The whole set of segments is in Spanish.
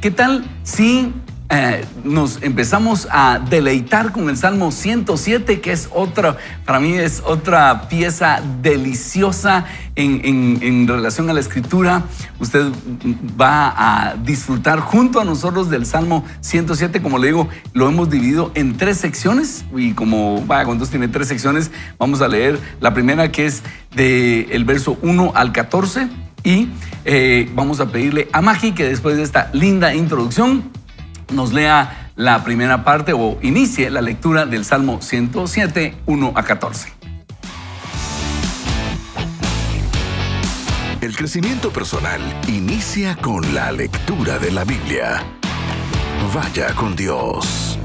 ¿qué tal si nos empezamos a deleitar con el Salmo 107, que es otra, para mí es otra pieza deliciosa en relación a la Escritura? Usted va a disfrutar junto a nosotros del Salmo 107. Como le digo, lo hemos dividido en 3 secciones y como cuando tiene 3 secciones, vamos a leer la primera, que es del verso 1 al 14 y vamos a pedirle a Magi que después de esta linda introducción nos lea la primera parte o inicie la lectura del Salmo 107, 1 a 14. El crecimiento personal inicia con la lectura de la Biblia. Vaya con Dios.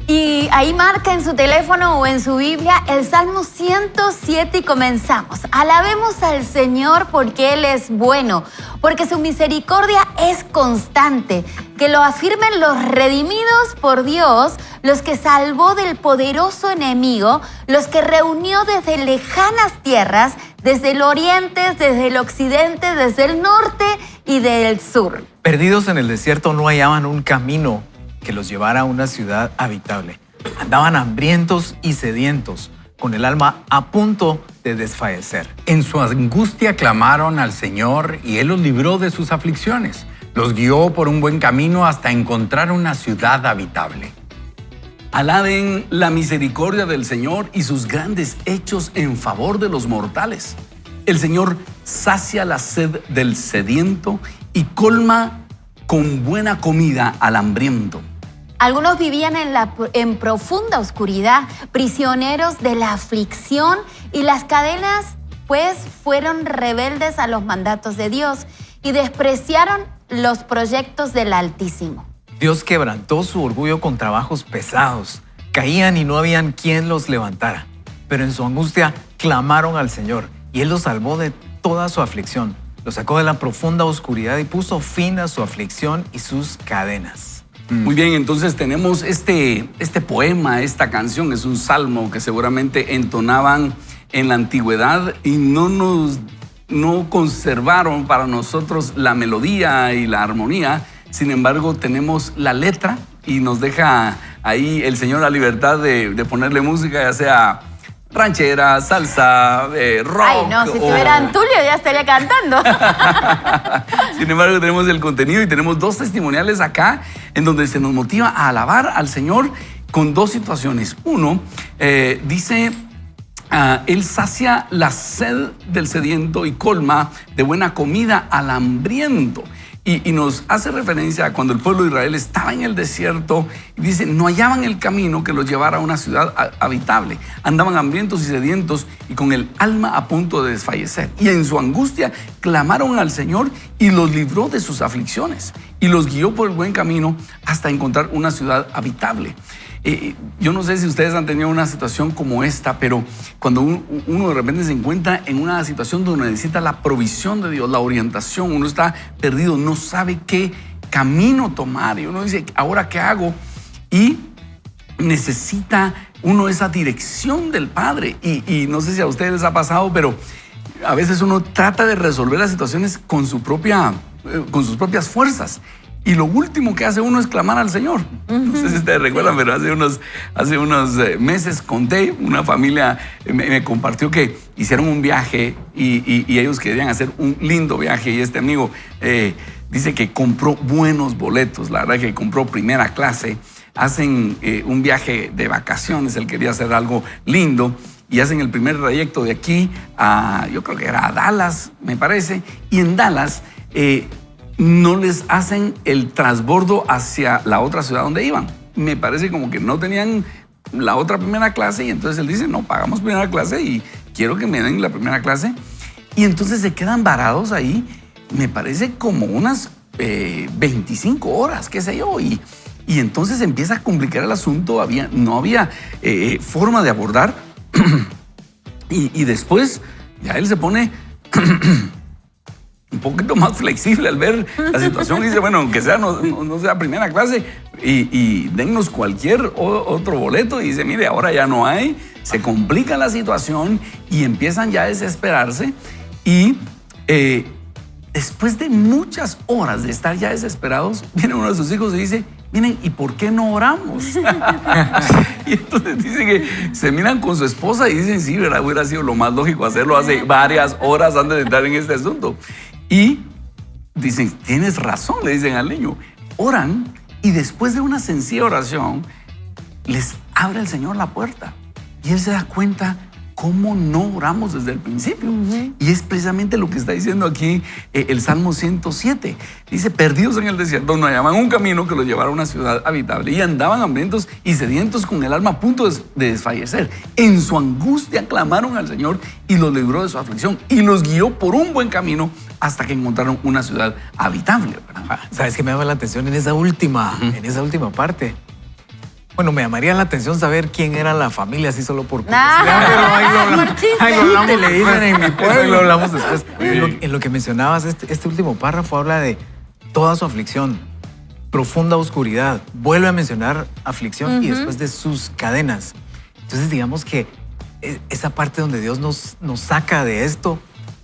Y ahí marca en su teléfono o en su Biblia el Salmo 107 y comenzamos. Alabemos al Señor porque Él es bueno, porque su misericordia es constante. Que lo afirmen los redimidos por Dios, los que salvó del poderoso enemigo, los que reunió desde lejanas tierras, desde el oriente, desde el occidente, desde el norte y del sur. Perdidos en el desierto no hallaban un camino que los llevara a una ciudad habitable. Andaban hambrientos y sedientos, con el alma a punto de desfallecer. En su angustia clamaron al Señor y Él los libró de sus aflicciones. Los guió por un buen camino hasta encontrar una ciudad habitable. Alaben la misericordia del Señor y sus grandes hechos en favor de los mortales. El Señor sacia la sed del sediento y colma con buena comida al hambriento. Algunos vivían en profunda oscuridad, prisioneros de la aflicción, y las cadenas pues fueron rebeldes a los mandatos de Dios y despreciaron los proyectos del Altísimo. Dios quebrantó su orgullo con trabajos pesados. Caían y no habían quien los levantara. Pero en su angustia clamaron al Señor y Él los salvó de toda su aflicción. Los sacó de la profunda oscuridad y puso fin a su aflicción y sus cadenas. Muy bien, entonces tenemos este poema, esta canción, es un salmo que seguramente entonaban en la antigüedad y no conservaron para nosotros la melodía y la armonía. Sin embargo, tenemos la letra y nos deja ahí el Señor la libertad de ponerle música, ya sea ranchera, salsa, rock. Ay, no, si estuvieran Tulio ya estaría cantando. Sin embargo, tenemos el contenido y tenemos 2 testimoniales acá en donde se nos motiva a alabar al Señor con 2 situaciones. Uno, dice, Él sacia la sed del sediento y colma de buena comida al hambriento. Y nos hace referencia a cuando el pueblo de Israel estaba en el desierto y dice, no hallaban el camino que los llevara a una ciudad habitable. Andaban hambrientos y sedientos y con el alma a punto de desfallecer. Y en su angustia clamaron al Señor y los libró de sus aflicciones y los guió por el buen camino hasta encontrar una ciudad habitable. Yo no sé si ustedes han tenido una situación como esta, pero cuando uno de repente se encuentra en una situación donde necesita la provisión de Dios, la orientación, uno está perdido, no sabe qué camino tomar y uno dice, ¿ahora qué hago? Y necesita uno esa dirección del Padre. Y no sé si a ustedes les ha pasado, pero a veces uno trata de resolver las situaciones con sus propias fuerzas. Y lo último que hace uno es clamar al Señor. No sé si ustedes recuerdan, pero hace unos meses conté, una familia me compartió que hicieron un viaje y ellos querían hacer un lindo viaje. Y este amigo dice que compró buenos boletos, la verdad que compró primera clase. Hacen un viaje de vacaciones, él quería hacer algo lindo. Y hacen el primer trayecto de aquí a, yo creo que era a Dallas, me parece. Y en Dallas no les hacen el transbordo hacia la otra ciudad donde iban. Me parece como que no tenían la otra primera clase y entonces él dice, no, pagamos primera clase y quiero que me den la primera clase. Y entonces se quedan varados ahí, me parece como unas 25 horas, qué sé yo. Y entonces empieza a complicar el asunto, no había forma de abordar. Y después ya él se pone un poquito más flexible al ver la situación y dice, bueno, aunque sea no sea primera clase y dennos cualquier otro boleto. Y dice, mire, ahora ya no hay, se complica la situación y empiezan ya a desesperarse y después de muchas horas de estar ya desesperados, viene uno de sus hijos y dice, miren, ¿y por qué no oramos? Y entonces dice que se miran con su esposa y dicen, sí, ¿verdad? Hubiera sido lo más lógico hacerlo hace varias horas antes de entrar en este asunto. Y dicen, tienes razón, le dicen al niño. Oran y después de una sencilla oración, les abre el Señor la puerta. Y él se da cuenta cómo no oramos desde el principio. Y es precisamente lo que está diciendo aquí el Salmo 107. Dice, perdidos en el desierto, no hallaban un camino que los llevara a una ciudad habitable. Y andaban hambrientos y sedientos con el alma a punto de desfallecer. En su angustia clamaron al Señor y los libró de su aflicción. Y los guió por un buen camino hasta que encontraron una ciudad habitable, ¿verdad? ¿Sabes qué me llama la atención en esa última parte? Bueno, me llamaría la atención saber quién era la familia, así solo por curiosidad, pero ahí lo hablamos. Le dicen en mi pueblo. Lo hablamos después. En lo que mencionabas, este último párrafo habla de toda su aflicción, profunda oscuridad. Vuelve a mencionar aflicción y después de sus cadenas. Entonces, digamos que esa parte donde Dios nos saca de esto,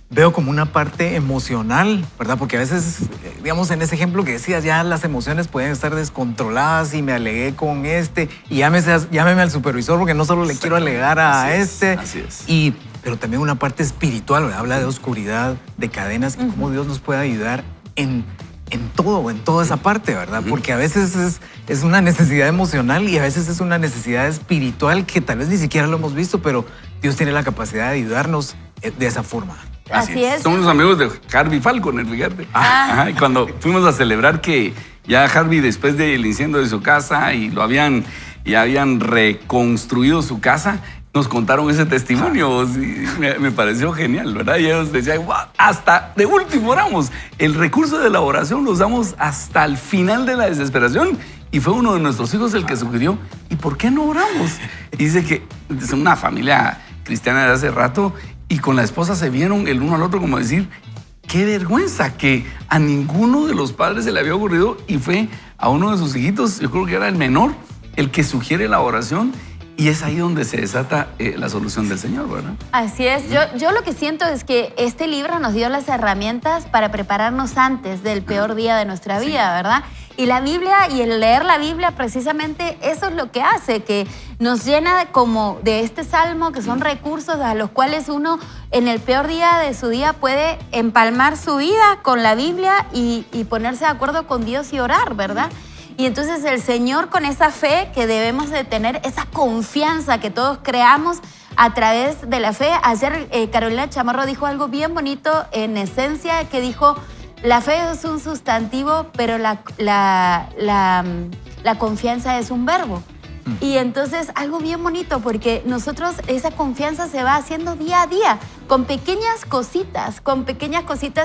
veo como una parte emocional, ¿verdad? Porque a veces, digamos, en ese ejemplo que decías, ya las emociones pueden estar descontroladas y me alegué con y llámeme al supervisor porque no solo le quiero alegar a Así es. Pero también una parte espiritual, ¿verdad? Habla de oscuridad, de cadenas y cómo Dios nos puede ayudar en toda esa parte, ¿verdad? Porque a veces es una necesidad emocional y a veces es una necesidad espiritual que tal vez ni siquiera lo hemos visto, pero Dios tiene la capacidad de ayudarnos de esa forma. Así es. Somos los amigos de Harvey Falconer, fíjate. Ajá, y cuando fuimos a celebrar que ya Harvey, después del incendio de su casa y habían reconstruido su casa, nos contaron ese testimonio. Sí, me pareció genial, ¿verdad? Y ellos decían, wow, hasta de último oramos. El recurso de la oración lo usamos hasta el final de la desesperación. Y fue uno de nuestros hijos el que sugirió, ¿y por qué no oramos? Y dice que es una familia cristiana de hace rato y con la esposa se vieron el uno al otro como decir, qué vergüenza que a ninguno de los padres se le había ocurrido y fue a uno de sus hijitos, yo creo que era el menor, el que sugiere la oración. Y es ahí donde se desata la solución del Señor, ¿verdad? Así es. Yo lo que siento es que este libro nos dio las herramientas para prepararnos antes del peor día de nuestra vida, ¿verdad? Y la Biblia y el leer la Biblia precisamente eso es lo que hace, que nos llena como de este salmo, que son recursos a los cuales uno en el peor día de su día puede empalmar su vida con la Biblia y ponerse de acuerdo con Dios y orar, ¿verdad? Y entonces el Señor, con esa fe que debemos de tener, esa confianza que todos creamos a través de la fe. Ayer Carolina Chamarro dijo algo bien bonito en esencia, que dijo, la fe es un sustantivo, pero la confianza es un verbo. Y entonces algo bien bonito, porque nosotros esa confianza se va haciendo día a día, con pequeñas cositas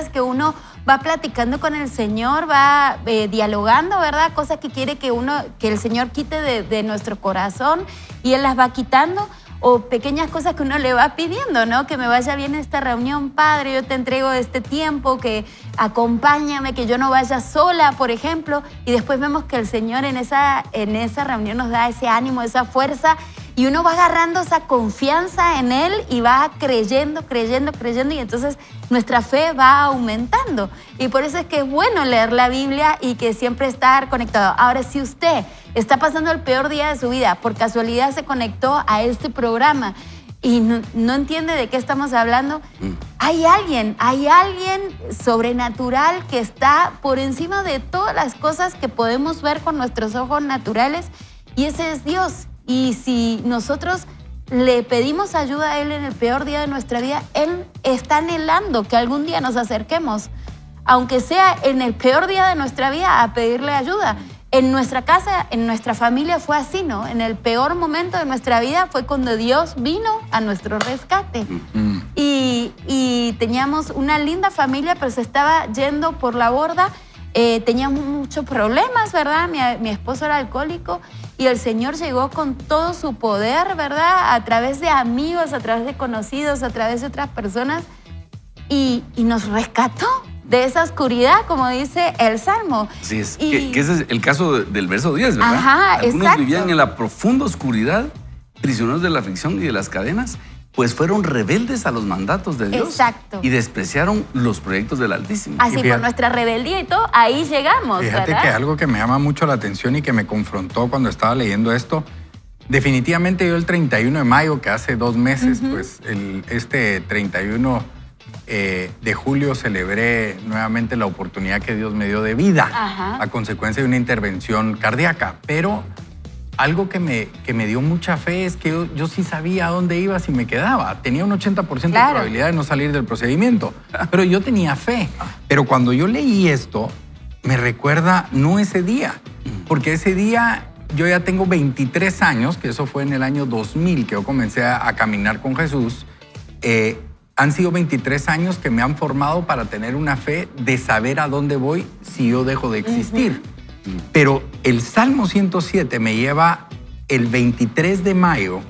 que uno va platicando con el Señor, va dialogando, ¿verdad? Cosas que quiere que el Señor quite de nuestro corazón y Él las va quitando. O pequeñas cosas que uno le va pidiendo, ¿no? Que me vaya bien esta reunión, Padre, yo te entrego este tiempo, que acompáñame, que yo no vaya sola, por ejemplo. Y después vemos que el Señor en esa reunión nos da ese ánimo, esa fuerza, y uno va agarrando esa confianza en Él y va creyendo, y entonces nuestra fe va aumentando. Y por eso es que es bueno leer la Biblia y que siempre estar conectado. Ahora, si usted está pasando el peor día de su vida, por casualidad se conectó a este programa y no entiende de qué estamos hablando, hay alguien sobrenatural que está por encima de todas las cosas que podemos ver con nuestros ojos naturales, y ese es Dios. Y si nosotros le pedimos ayuda a Él en el peor día de nuestra vida, Él está anhelando que algún día nos acerquemos, aunque sea en el peor día de nuestra vida, a pedirle ayuda. En nuestra casa, en nuestra familia fue así, ¿no? En el peor momento de nuestra vida fue cuando Dios vino a nuestro rescate. Y teníamos una linda familia, pero se estaba yendo por la borda. Teníamos muchos problemas, ¿verdad? Mi esposo era alcohólico y el Señor llegó con todo su poder, ¿verdad? A través de amigos, a través de conocidos, a través de otras personas, y nos rescató de esa oscuridad, como dice el Salmo. Sí, es que ese es el caso del verso 10, ¿verdad? Ajá, Algunos exacto. vivían en la profunda oscuridad, prisioneros de la aflicción y de las cadenas, pues fueron rebeldes a los mandatos de Dios. Exacto. Y despreciaron los proyectos del Altísimo. Así fíjate- por nuestra rebeldía y todo, ahí llegamos, Fíjate ¿verdad? que algo que me llama mucho la atención y que me confrontó cuando estaba leyendo esto, definitivamente yo el 31 de mayo, que hace 2 meses, pues este 31 de julio celebré nuevamente la oportunidad que Dios me dio de vida Ajá. a consecuencia de una intervención cardíaca. Pero algo que me dio mucha fe es que yo sí sabía a dónde iba si me quedaba. Tenía un 80% de Claro. probabilidad de no salir del procedimiento, pero yo tenía fe. Pero cuando yo leí esto, me recuerda no ese día, porque ese día yo ya tengo 23 años, que eso fue en el año 2000 que yo comencé a caminar con Jesús. Han sido 23 años que me han formado para tener una fe de saber a dónde voy si yo dejo de existir. Pero el Salmo 107 me lleva el 23 de mayo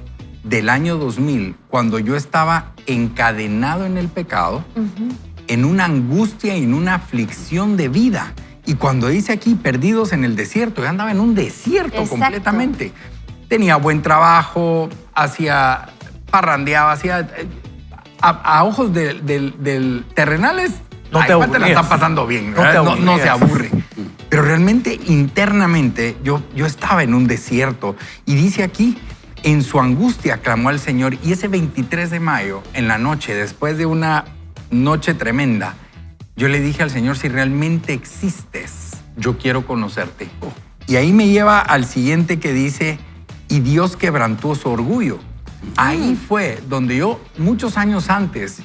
del año 2000, cuando yo estaba encadenado en el pecado, en una angustia y en una aflicción de vida. Y cuando dice aquí, perdidos en el desierto, yo andaba en un desierto Exacto. completamente. Tenía buen trabajo, parrandeaba, a ojos del terrenales, No te ay, Juan, la aburrías. está pasando bien, No te ¿verdad? No se aburrías. aburre. Pero realmente, internamente, yo estaba en un desierto. Y dice aquí, en su angustia clamó al Señor. Y ese 23 de mayo, en la noche, después de una noche tremenda, yo le dije al Señor, si realmente existes, yo quiero conocerte. Y ahí me lleva al siguiente que dice, y Dios quebrantó su orgullo. Ahí fue donde yo, muchos años antes,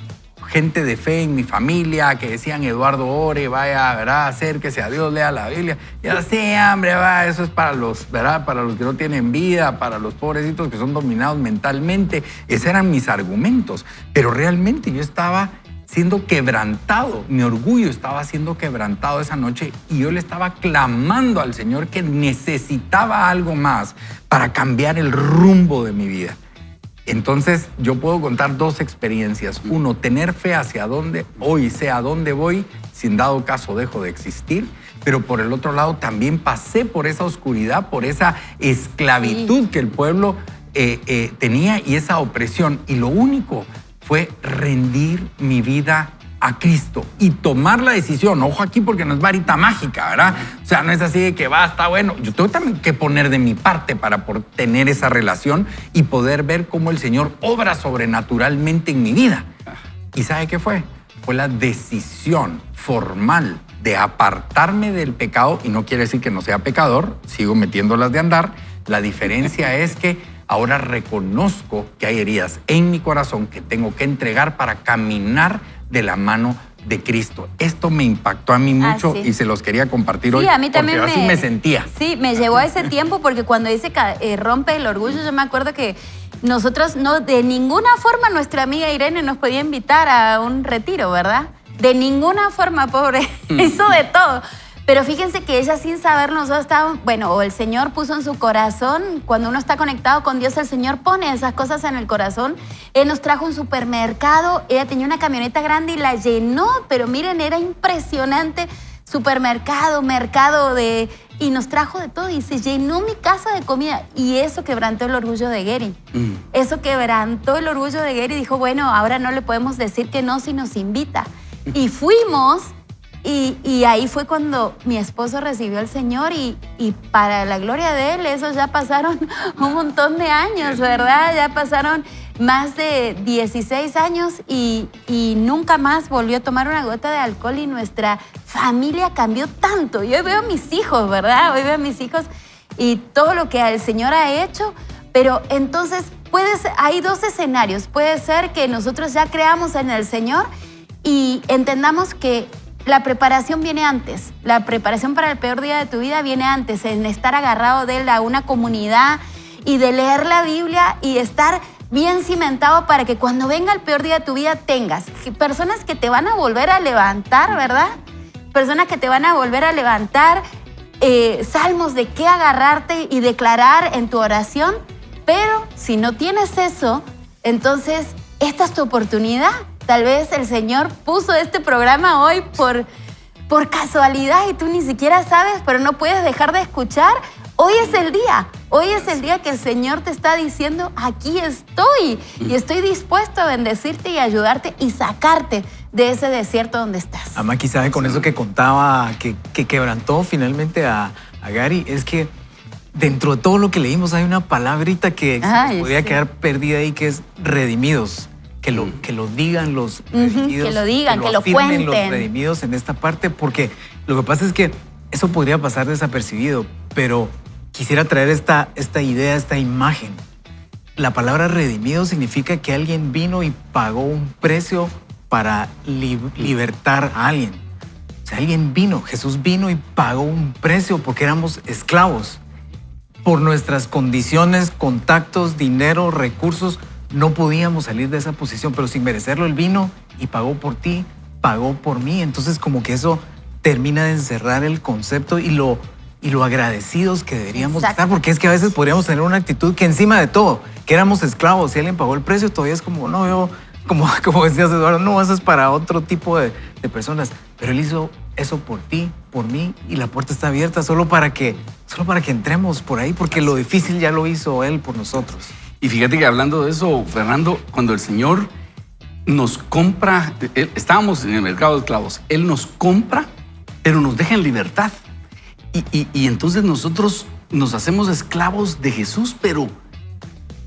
gente de fe en mi familia que decían, Eduardo, ore, vaya, ¿verdad? Acérquese a Dios, lea la Biblia. Y yo, sí, hombre, va, eso es para los, ¿verdad? Para los que no tienen vida, para los pobrecitos que son dominados mentalmente. Esos eran mis argumentos. Pero realmente yo estaba siendo quebrantado, mi orgullo estaba siendo quebrantado esa noche y yo le estaba clamando al Señor que necesitaba algo más para cambiar el rumbo de mi vida. Entonces yo puedo contar 2 experiencias. Uno, tener fe hacia dónde hoy sé a dónde voy, si en dado caso dejo de existir. Pero por el otro lado también pasé por esa oscuridad, por esa esclavitud que el pueblo tenía y esa opresión. Y lo único fue rendir mi vida a Cristo y tomar la decisión. Ojo aquí porque no es varita mágica, ¿verdad? O sea, no es así de que va, está bueno. Yo tengo también que poner de mi parte para tener esa relación y poder ver cómo el Señor obra sobrenaturalmente en mi vida. ¿Y sabe qué fue? Fue la decisión formal de apartarme del pecado, y no quiere decir que no sea pecador, sigo metiéndolas de andar. La diferencia es que ahora reconozco que hay heridas en mi corazón que tengo que entregar para caminar de la mano de Cristo. Esto me impactó a mí mucho sí. y se los quería compartir hoy. Sí, a mí también porque así me sentía. Sí, me llevó a ese tiempo porque cuando dice rompe el orgullo, yo me acuerdo que nosotros no, de ninguna forma nuestra amiga Irene nos podía invitar a un retiro, ¿verdad? De ninguna forma, pobre. Hizo de todo. Pero fíjense que ella sin saber nosotros estábamos, bueno, o el Señor puso en su corazón, cuando uno está conectado con Dios, el Señor pone esas cosas en el corazón. Él nos trajo un supermercado, ella tenía una camioneta grande y la llenó, pero miren, era impresionante. Supermercado, y nos trajo de todo y se llenó mi casa de comida. Y eso quebrantó el orgullo de Gary. Eso quebrantó el orgullo de Gary y dijo, bueno, ahora no le podemos decir que no si nos invita. Y fuimos. Y ahí fue cuando mi esposo recibió al Señor y para la gloria de Él, eso ya pasaron un montón de años, ¿verdad? Ya pasaron más de 16 años y nunca más volvió a tomar una gota de alcohol y nuestra familia cambió tanto. Y hoy veo a mis hijos, ¿verdad? Hoy veo a mis hijos y todo lo que el Señor ha hecho, pero entonces hay 2 escenarios. Puede ser que nosotros ya creamos en el Señor y entendamos que la preparación viene antes. La preparación para el peor día de tu vida viene antes, en estar agarrado de él a una comunidad y de leer la Biblia y estar bien cimentado para que cuando venga el peor día de tu vida tengas personas que te van a volver a levantar, ¿verdad? Personas que te van a volver a levantar, salmos de qué agarrarte y declarar en tu oración. Pero si no tienes eso, entonces esta es tu oportunidad. Tal vez el Señor puso este programa hoy por casualidad y tú ni siquiera sabes, pero no puedes dejar de escuchar. Hoy es el día. Hoy es el día que el Señor te está diciendo, aquí estoy. Y estoy dispuesto a bendecirte y ayudarte y sacarte de ese desierto donde estás. Amaki, ¿sabe? Con eso que contaba, que quebrantó finalmente a Gary, es que dentro de todo lo que leímos hay una palabrita que podría quedar perdida ahí, que es redimidos. Que lo digan los redimidos. Que lo digan, que lo afirmen cuenten. los redimidos en esta parte, porque lo que pasa es que eso podría pasar desapercibido, pero quisiera traer esta idea, esta imagen. La palabra redimido significa que alguien vino y pagó un precio para libertar a alguien. O sea, alguien vino, Jesús vino y pagó un precio porque éramos esclavos. Por nuestras condiciones, contactos, dinero, recursos, no podíamos salir de esa posición, pero sin merecerlo Él vino y pagó por ti, pagó por mí. Entonces como que eso termina de encerrar el concepto y lo agradecidos que deberíamos estar, porque es que a veces podríamos tener una actitud que encima de todo, que éramos esclavos y alguien pagó el precio, todavía es como, no, yo, como decías Eduardo, no, eso es para otro tipo de personas, pero Él hizo eso por ti, por mí, y la puerta está abierta solo para que entremos por ahí, porque lo difícil ya lo hizo Él por nosotros. Y fíjate que hablando de eso, Fernando, cuando el Señor nos compra, estábamos en el mercado de esclavos, Él nos compra, pero nos deja en libertad. Y entonces nosotros nos hacemos esclavos de Jesús, pero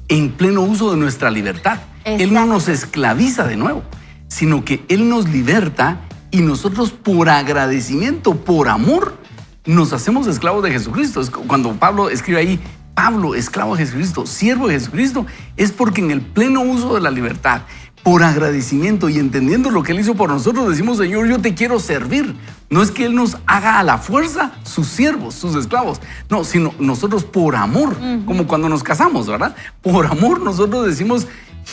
en pleno uso de nuestra libertad. Exacto. Él no nos esclaviza de nuevo, sino que Él nos liberta y nosotros por agradecimiento, por amor, nos hacemos esclavos de Jesucristo. Es cuando Pablo escribe ahí, Pablo, esclavo de Jesucristo, siervo de Jesucristo, es porque en el pleno uso de la libertad, por agradecimiento y entendiendo lo que Él hizo por nosotros, decimos, Señor, yo te quiero servir. No es que Él nos haga a la fuerza sus siervos, sus esclavos. No, sino nosotros por amor, como cuando nos casamos, ¿verdad? Por amor nosotros decimos,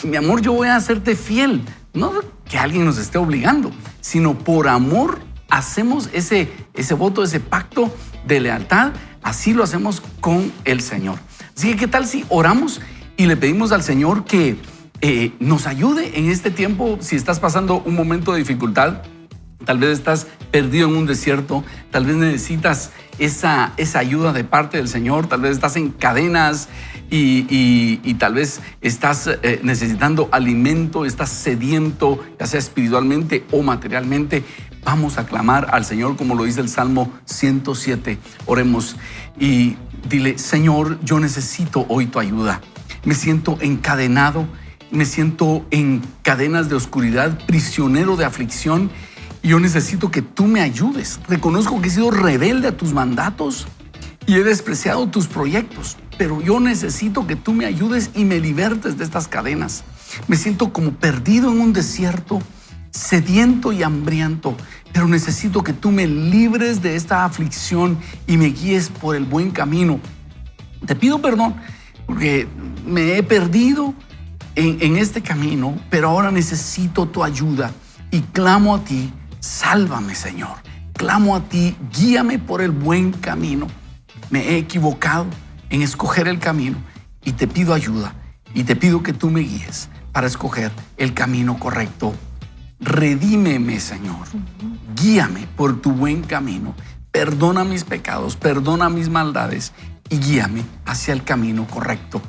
mi amor, yo voy a hacerte fiel. No que alguien nos esté obligando, sino por amor hacemos ese voto, ese pacto de lealtad. Así lo hacemos con el Señor. Así que, ¿qué tal si oramos y le pedimos al Señor que nos ayude en este tiempo? Si estás pasando un momento de dificultad, tal vez estás perdido en un desierto, tal vez necesitas esa ayuda de parte del Señor, tal vez estás en cadenas y tal vez estás necesitando alimento, estás sediento, ya sea espiritualmente o materialmente. Vamos a clamar al Señor como lo dice el Salmo 107. Oremos y dile, Señor, yo necesito hoy tu ayuda. Me siento encadenado, me siento en cadenas de oscuridad, prisionero de aflicción. Y yo necesito que tú me ayudes. Reconozco que he sido rebelde a tus mandatos y he despreciado tus proyectos. Pero yo necesito que tú me ayudes y me libertes de estas cadenas. Me siento como perdido en un desierto, sediento y hambriento. Pero necesito que tú me libres de esta aflicción y me guíes por el buen camino. Te pido perdón porque me he perdido en este camino, pero ahora necesito tu ayuda y clamo a ti. Sálvame, Señor. Clamo a ti, guíame por el buen camino. Me he equivocado en escoger el camino y te pido ayuda y te pido que tú me guíes para escoger el camino correcto. Redímeme, Señor. Guíame por tu buen camino. Perdona mis pecados, perdona mis maldades y guíame hacia el camino correcto.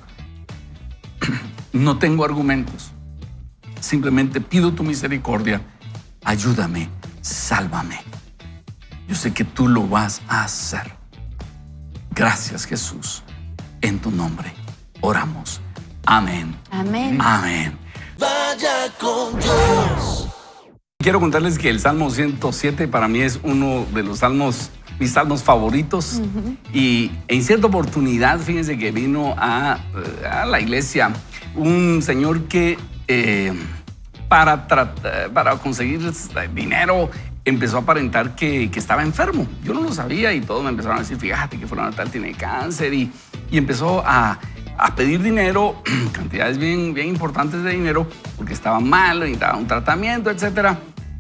No tengo argumentos. Simplemente pido tu misericordia. Ayúdame, sálvame. Yo sé que tú lo vas a hacer. Gracias, Jesús. En tu nombre oramos. Amén. Amén. Amén. Vaya con Dios. Quiero contarles que el Salmo 107 para mí es uno de los salmos, mis salmos favoritos. Y en cierta oportunidad, fíjense que vino a la iglesia un señor que para conseguir dinero empezó a aparentar que estaba enfermo. Yo no lo sabía y todos me empezaron a decir, fíjate que fulano tal tiene cáncer y empezó a pedir dinero, cantidades bien importantes de dinero, porque estaba mal, necesitaba un tratamiento, etc.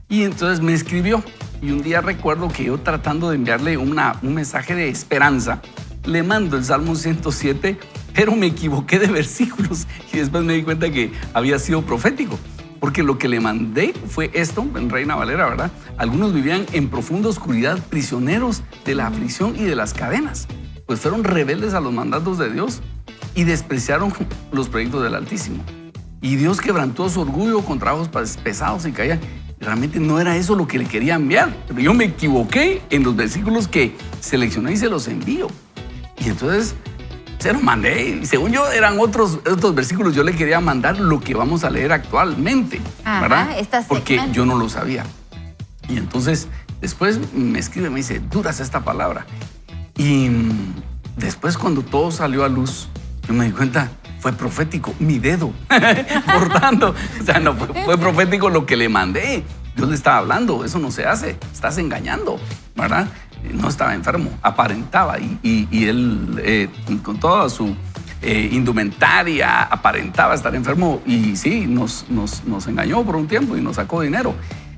Y entonces me escribió. Y un día recuerdo que yo, tratando de enviarle un mensaje de esperanza, le mando el Salmo 107, pero me equivoqué de versículos. Y después me di cuenta que había sido profético. Porque lo que le mandé fue esto, en Reina Valera, ¿verdad? Algunos vivían en profunda oscuridad, prisioneros de la aflicción y de las cadenas. pues fueron rebeldes a los mandatos de Dios y despreciaron los proyectos del Altísimo. Y Dios quebrantó su orgullo con trabajos pesados y caían. Realmente no era eso lo que le quería enviar. Pero yo me equivoqué en los versículos que seleccioné y se los envío. Y entonces se los mandé. Y según yo eran otros versículos. Yo le quería mandar lo que vamos a leer actualmente. Ajá, ¿verdad? Porque segmento. yo no lo sabía. Y entonces después me escribe y me dice, duras esta palabra. Y después cuando todo salió a luz, yo me di cuenta, fue profético, mi dedo cortando. O sea, no, fue profético lo que le mandé. Dios le estaba hablando, eso no se hace, estás engañando, ¿verdad? No estaba enfermo, aparentaba y él con toda su indumentaria aparentaba estar enfermo y sí, nos engañó por un tiempo y nos sacó dinero.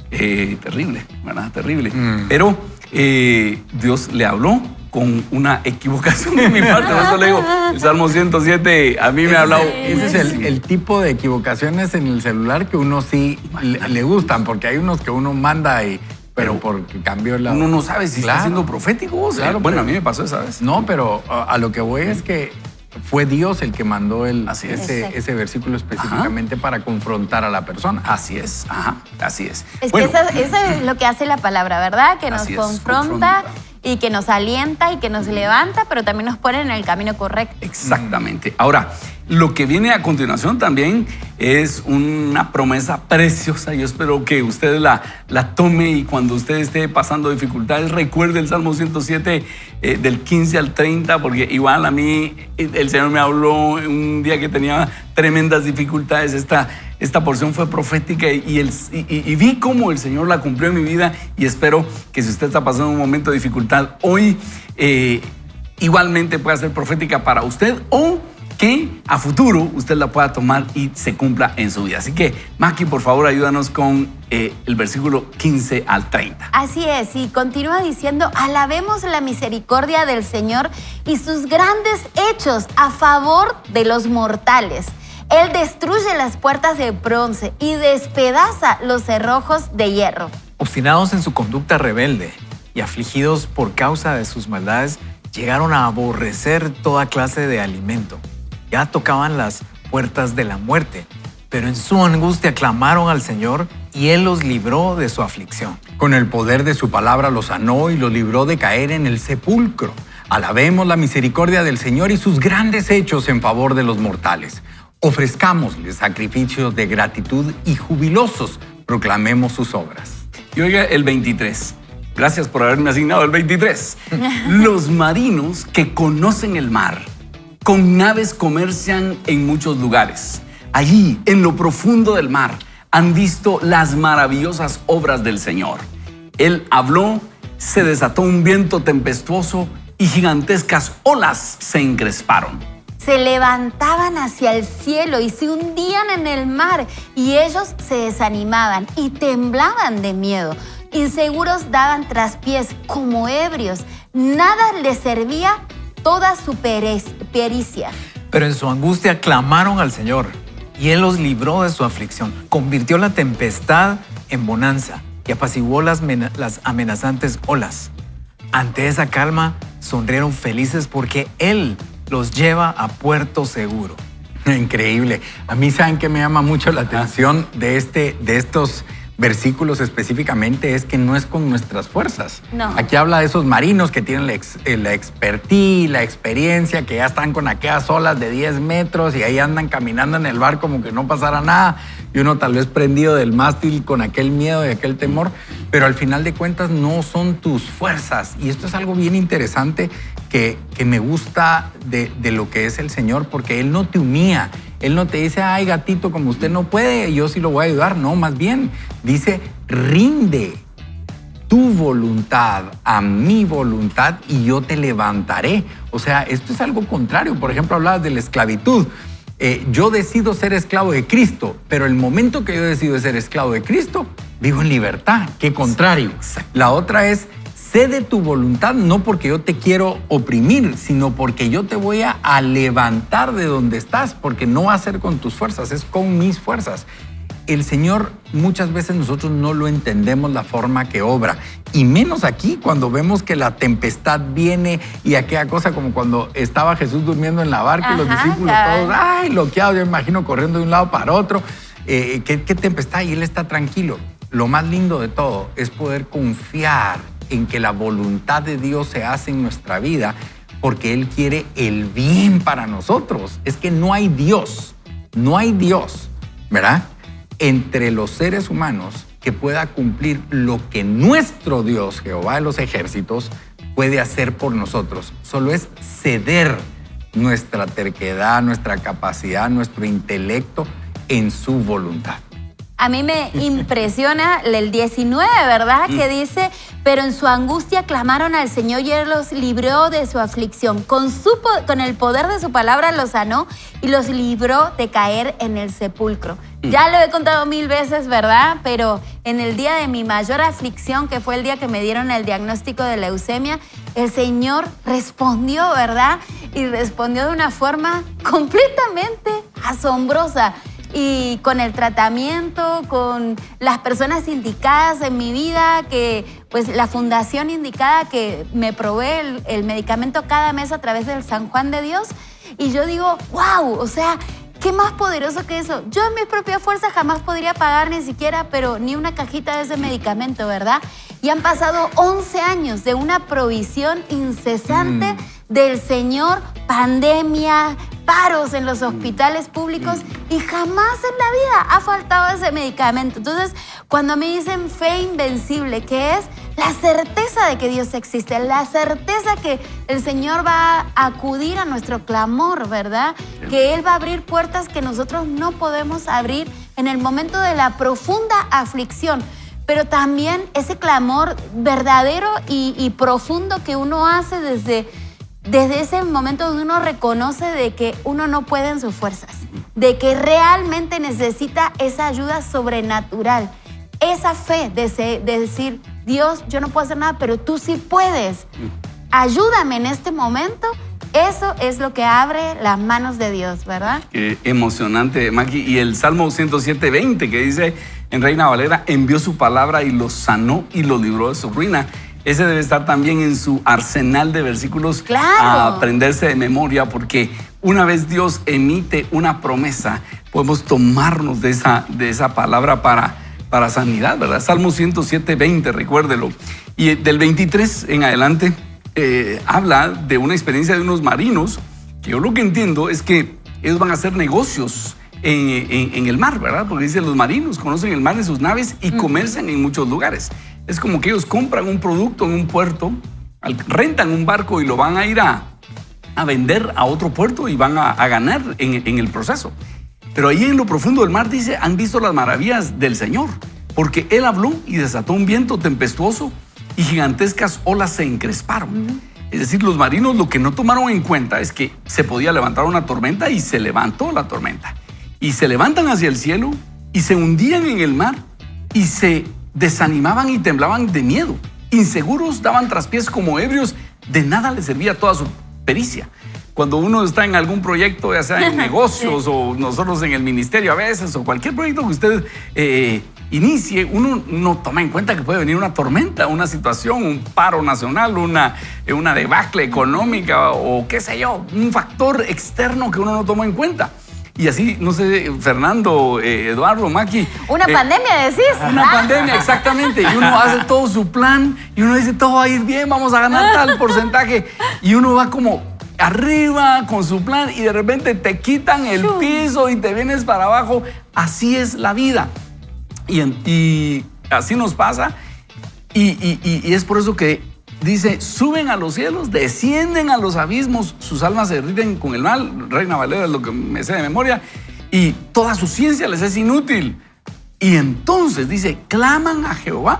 Terrible, ¿verdad? Terrible. Pero Dios le habló con una equivocación de mi parte. Por eso le digo, el Salmo 107 a mí me ha hablado. Ese es el tipo de equivocaciones en el celular que uno sí le gustan, porque hay unos que uno manda pero porque cambió la... Uno no sabe si está siendo profético. O sea, Claro, bueno, pero- a mí me pasó esa vez. No, pero a lo que voy es que fue Dios el que mandó Así es. ese versículo específicamente para confrontar a la persona. Así es, ajá, así es. Es Bueno, que eso es lo que hace la palabra, ¿verdad? Que nos Así es, confronta confronta. y que nos alienta y que nos levanta, pero también nos pone en el camino correcto. exactamente. Ahora, lo que viene a continuación también es una promesa preciosa. Yo espero que usted la tome y cuando usted esté pasando dificultades, recuerde el Salmo 107 del 15 al 30, porque igual a mí el Señor me habló un día que tenía tremendas dificultades. Esta porción fue profética y vi cómo el Señor la cumplió en mi vida y espero que si usted está pasando un momento de dificultad hoy, igualmente pueda ser profética para usted o que a futuro usted la pueda tomar y se cumpla en su vida. Así que, Maki, por favor, ayúdanos con el versículo 15 al 30. Así es, y continúa diciendo, alabemos la misericordia del Señor y sus grandes hechos a favor de los mortales. Él destruye las puertas de bronce y despedaza los cerrojos de hierro. Obstinados en su conducta rebelde y afligidos por causa de sus maldades, llegaron a aborrecer toda clase de alimento. Ya tocaban las puertas de la muerte, pero en su angustia clamaron al Señor y Él los libró de su aflicción. Con el poder de su palabra los sanó y los libró de caer en el sepulcro. Alabemos la misericordia del Señor y sus grandes hechos en favor de los mortales. Ofrezcámosle sacrificios de gratitud y jubilosos proclamemos sus obras. Y oiga el 23. Gracias por haberme asignado el 23. Los marinos que conocen el mar, con naves comercian en muchos lugares. Allí, en lo profundo del mar, han visto las maravillosas obras del Señor. Él habló, se desató un viento tempestuoso y gigantescas olas se encresparon. Se levantaban hacia el cielo y se hundían en el mar, y ellos se desanimaban y temblaban de miedo. Inseguros daban traspiés como ebrios. Nada les servía, toda su pericia. Pero en su angustia clamaron al Señor y Él los libró de su aflicción. Convirtió la tempestad en bonanza y apaciguó las amenazantes olas. Ante esa calma, sonrieron felices porque Él los lleva a puerto seguro. Increíble. A mí, ¿saben qué me llama mucho la atención de estos versículos específicamente? Es que no es con nuestras fuerzas. No. Aquí habla de esos marinos que tienen la expertise, la experiencia, que ya están con aquellas olas de 10 metros y ahí andan caminando en el bar como que no pasara nada. Y uno tal vez prendido del mástil con aquel miedo y aquel temor. Pero al final de cuentas no son tus fuerzas. Y esto es algo bien interesante que me gusta de lo que es el Señor, porque Él no te humilla. Él no te dice, ay, gatito, como usted no puede, yo sí lo voy a ayudar. No, más bien, dice, rinde tu voluntad a mi voluntad y yo te levantaré. O sea, esto es algo contrario. Por ejemplo, hablabas de la esclavitud. Yo decido ser esclavo de Cristo, pero el momento que yo decido ser esclavo de Cristo, vivo en libertad. Qué contrario. La otra es, sé de tu voluntad, no porque yo te quiero oprimir, sino porque yo te voy a levantar de donde estás, porque no va a ser con tus fuerzas, es con mis fuerzas. el Señor muchas veces nosotros no lo entendemos la forma que obra. Y menos aquí cuando vemos que la tempestad viene y aquella cosa como cuando estaba Jesús durmiendo en la barca y los discípulos todos, ay, loqueados, yo me imagino corriendo de un lado para otro. ¿Qué tempestad? Y Él está tranquilo. Lo más lindo de todo es poder confiar en que la voluntad de Dios se hace en nuestra vida porque Él quiere el bien para nosotros. Es que no hay Dios, ¿verdad? Entre los seres humanos que pueda cumplir lo que nuestro Dios, Jehová de los ejércitos, puede hacer por nosotros. Solo es ceder nuestra terquedad, nuestra capacidad, nuestro intelecto en su voluntad. A mí me impresiona el 19, ¿verdad? Que dice, pero en su angustia clamaron al Señor y Él los libró de su aflicción. Con el poder de su palabra los sanó y los libró de caer en el sepulcro. Ya lo he contado 1000 veces, ¿verdad? Pero en el día de mi mayor aflicción, que fue el día que me dieron el diagnóstico de leucemia, el Señor respondió, ¿verdad? Y respondió de una forma completamente asombrosa. Y con el tratamiento, con las personas indicadas en mi vida, que pues la fundación indicada que me provee el medicamento cada mes a través del San Juan de Dios. Y yo digo, wow, o sea, ¿qué más poderoso que eso? Yo en mis propias fuerzas jamás podría pagar ni siquiera, pero ni una cajita de ese medicamento, ¿verdad? Y han pasado 11 años de una provisión incesante del Señor, pandemia, paros en los hospitales públicos y jamás en la vida ha faltado ese medicamento. Entonces, cuando me dicen fe invencible, que es la certeza de que Dios existe, la certeza que el Señor va a acudir a nuestro clamor, ¿verdad? Que Él va a abrir puertas que nosotros no podemos abrir en el momento de la profunda aflicción. Pero también ese clamor verdadero y profundo que uno hace desde ese momento donde uno reconoce de que uno no puede en sus fuerzas, de que realmente necesita esa ayuda sobrenatural, esa fe de decir, Dios, yo no puedo hacer nada, pero tú sí puedes. Ayúdame en este momento. Eso es lo que abre las manos de Dios, ¿verdad? Qué emocionante, Maki. Y el Salmo 107:20 que dice en Reina Valera, envió su palabra y los sanó y los libró de su ruina. Ese debe estar también en su arsenal de versículos a aprenderse de memoria, porque una vez Dios emite una promesa, podemos tomarnos de esa palabra para sanidad, ¿verdad? Salmo 107:20, recuérdelo. Y del 23 en adelante habla de una experiencia de unos marinos, que yo lo que entiendo es que ellos van a hacer negocios en el mar, ¿verdad? Porque dice, los marinos conocen el mar en sus naves y comercian en muchos lugares. Es como que ellos compran un producto en un puerto, rentan un barco y lo van a ir a vender a otro puerto y van a ganar en el proceso. Pero ahí en lo profundo del mar dice, han visto las maravillas del Señor, porque Él habló y desató un viento tempestuoso y gigantescas olas se encresparon. Es decir, los marinos lo que no tomaron en cuenta es que se podía levantar una tormenta y se levantó la tormenta. Y se levantan hacia el cielo y se hundían en el mar y se desanimaban y temblaban de miedo. Inseguros, daban traspiés como ebrios, de nada les servía toda su pericia. Cuando uno está en algún proyecto, ya sea en negocios o nosotros en el ministerio a veces, o cualquier proyecto que usted inicie, uno no toma en cuenta que puede venir una tormenta, una situación, un paro nacional, una debacle económica o qué sé yo, un factor externo que uno no toma en cuenta. Y así, no sé, Fernando, Eduardo, Maki. Una pandemia, decís. Una pandemia, exactamente. Y uno hace todo su plan y uno dice, todo va a ir bien, vamos a ganar tal porcentaje. Y uno va como arriba con su plan y de repente te quitan el piso y te vienes para abajo. Así es la vida. Y así nos pasa. Y es por eso que dice, suben a los cielos, descienden a los abismos, sus almas se derriten con el mal. Reina Valera es lo que me sé de memoria. Y toda su ciencia les es inútil. Y entonces dice, claman a Jehová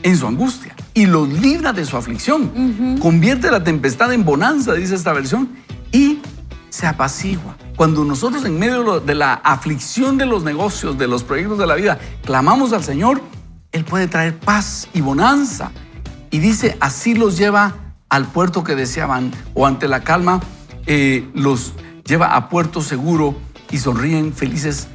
en su angustia y los libra de su aflicción. Convierte la tempestad en bonanza, dice esta versión, y se apacigua. Cuando nosotros en medio de la aflicción de los negocios, de los proyectos de la vida, clamamos al Señor, Él puede traer paz y bonanza. Y dice, así los lleva al puerto que deseaban, o ante la calma, los lleva a puerto seguro y sonríen felices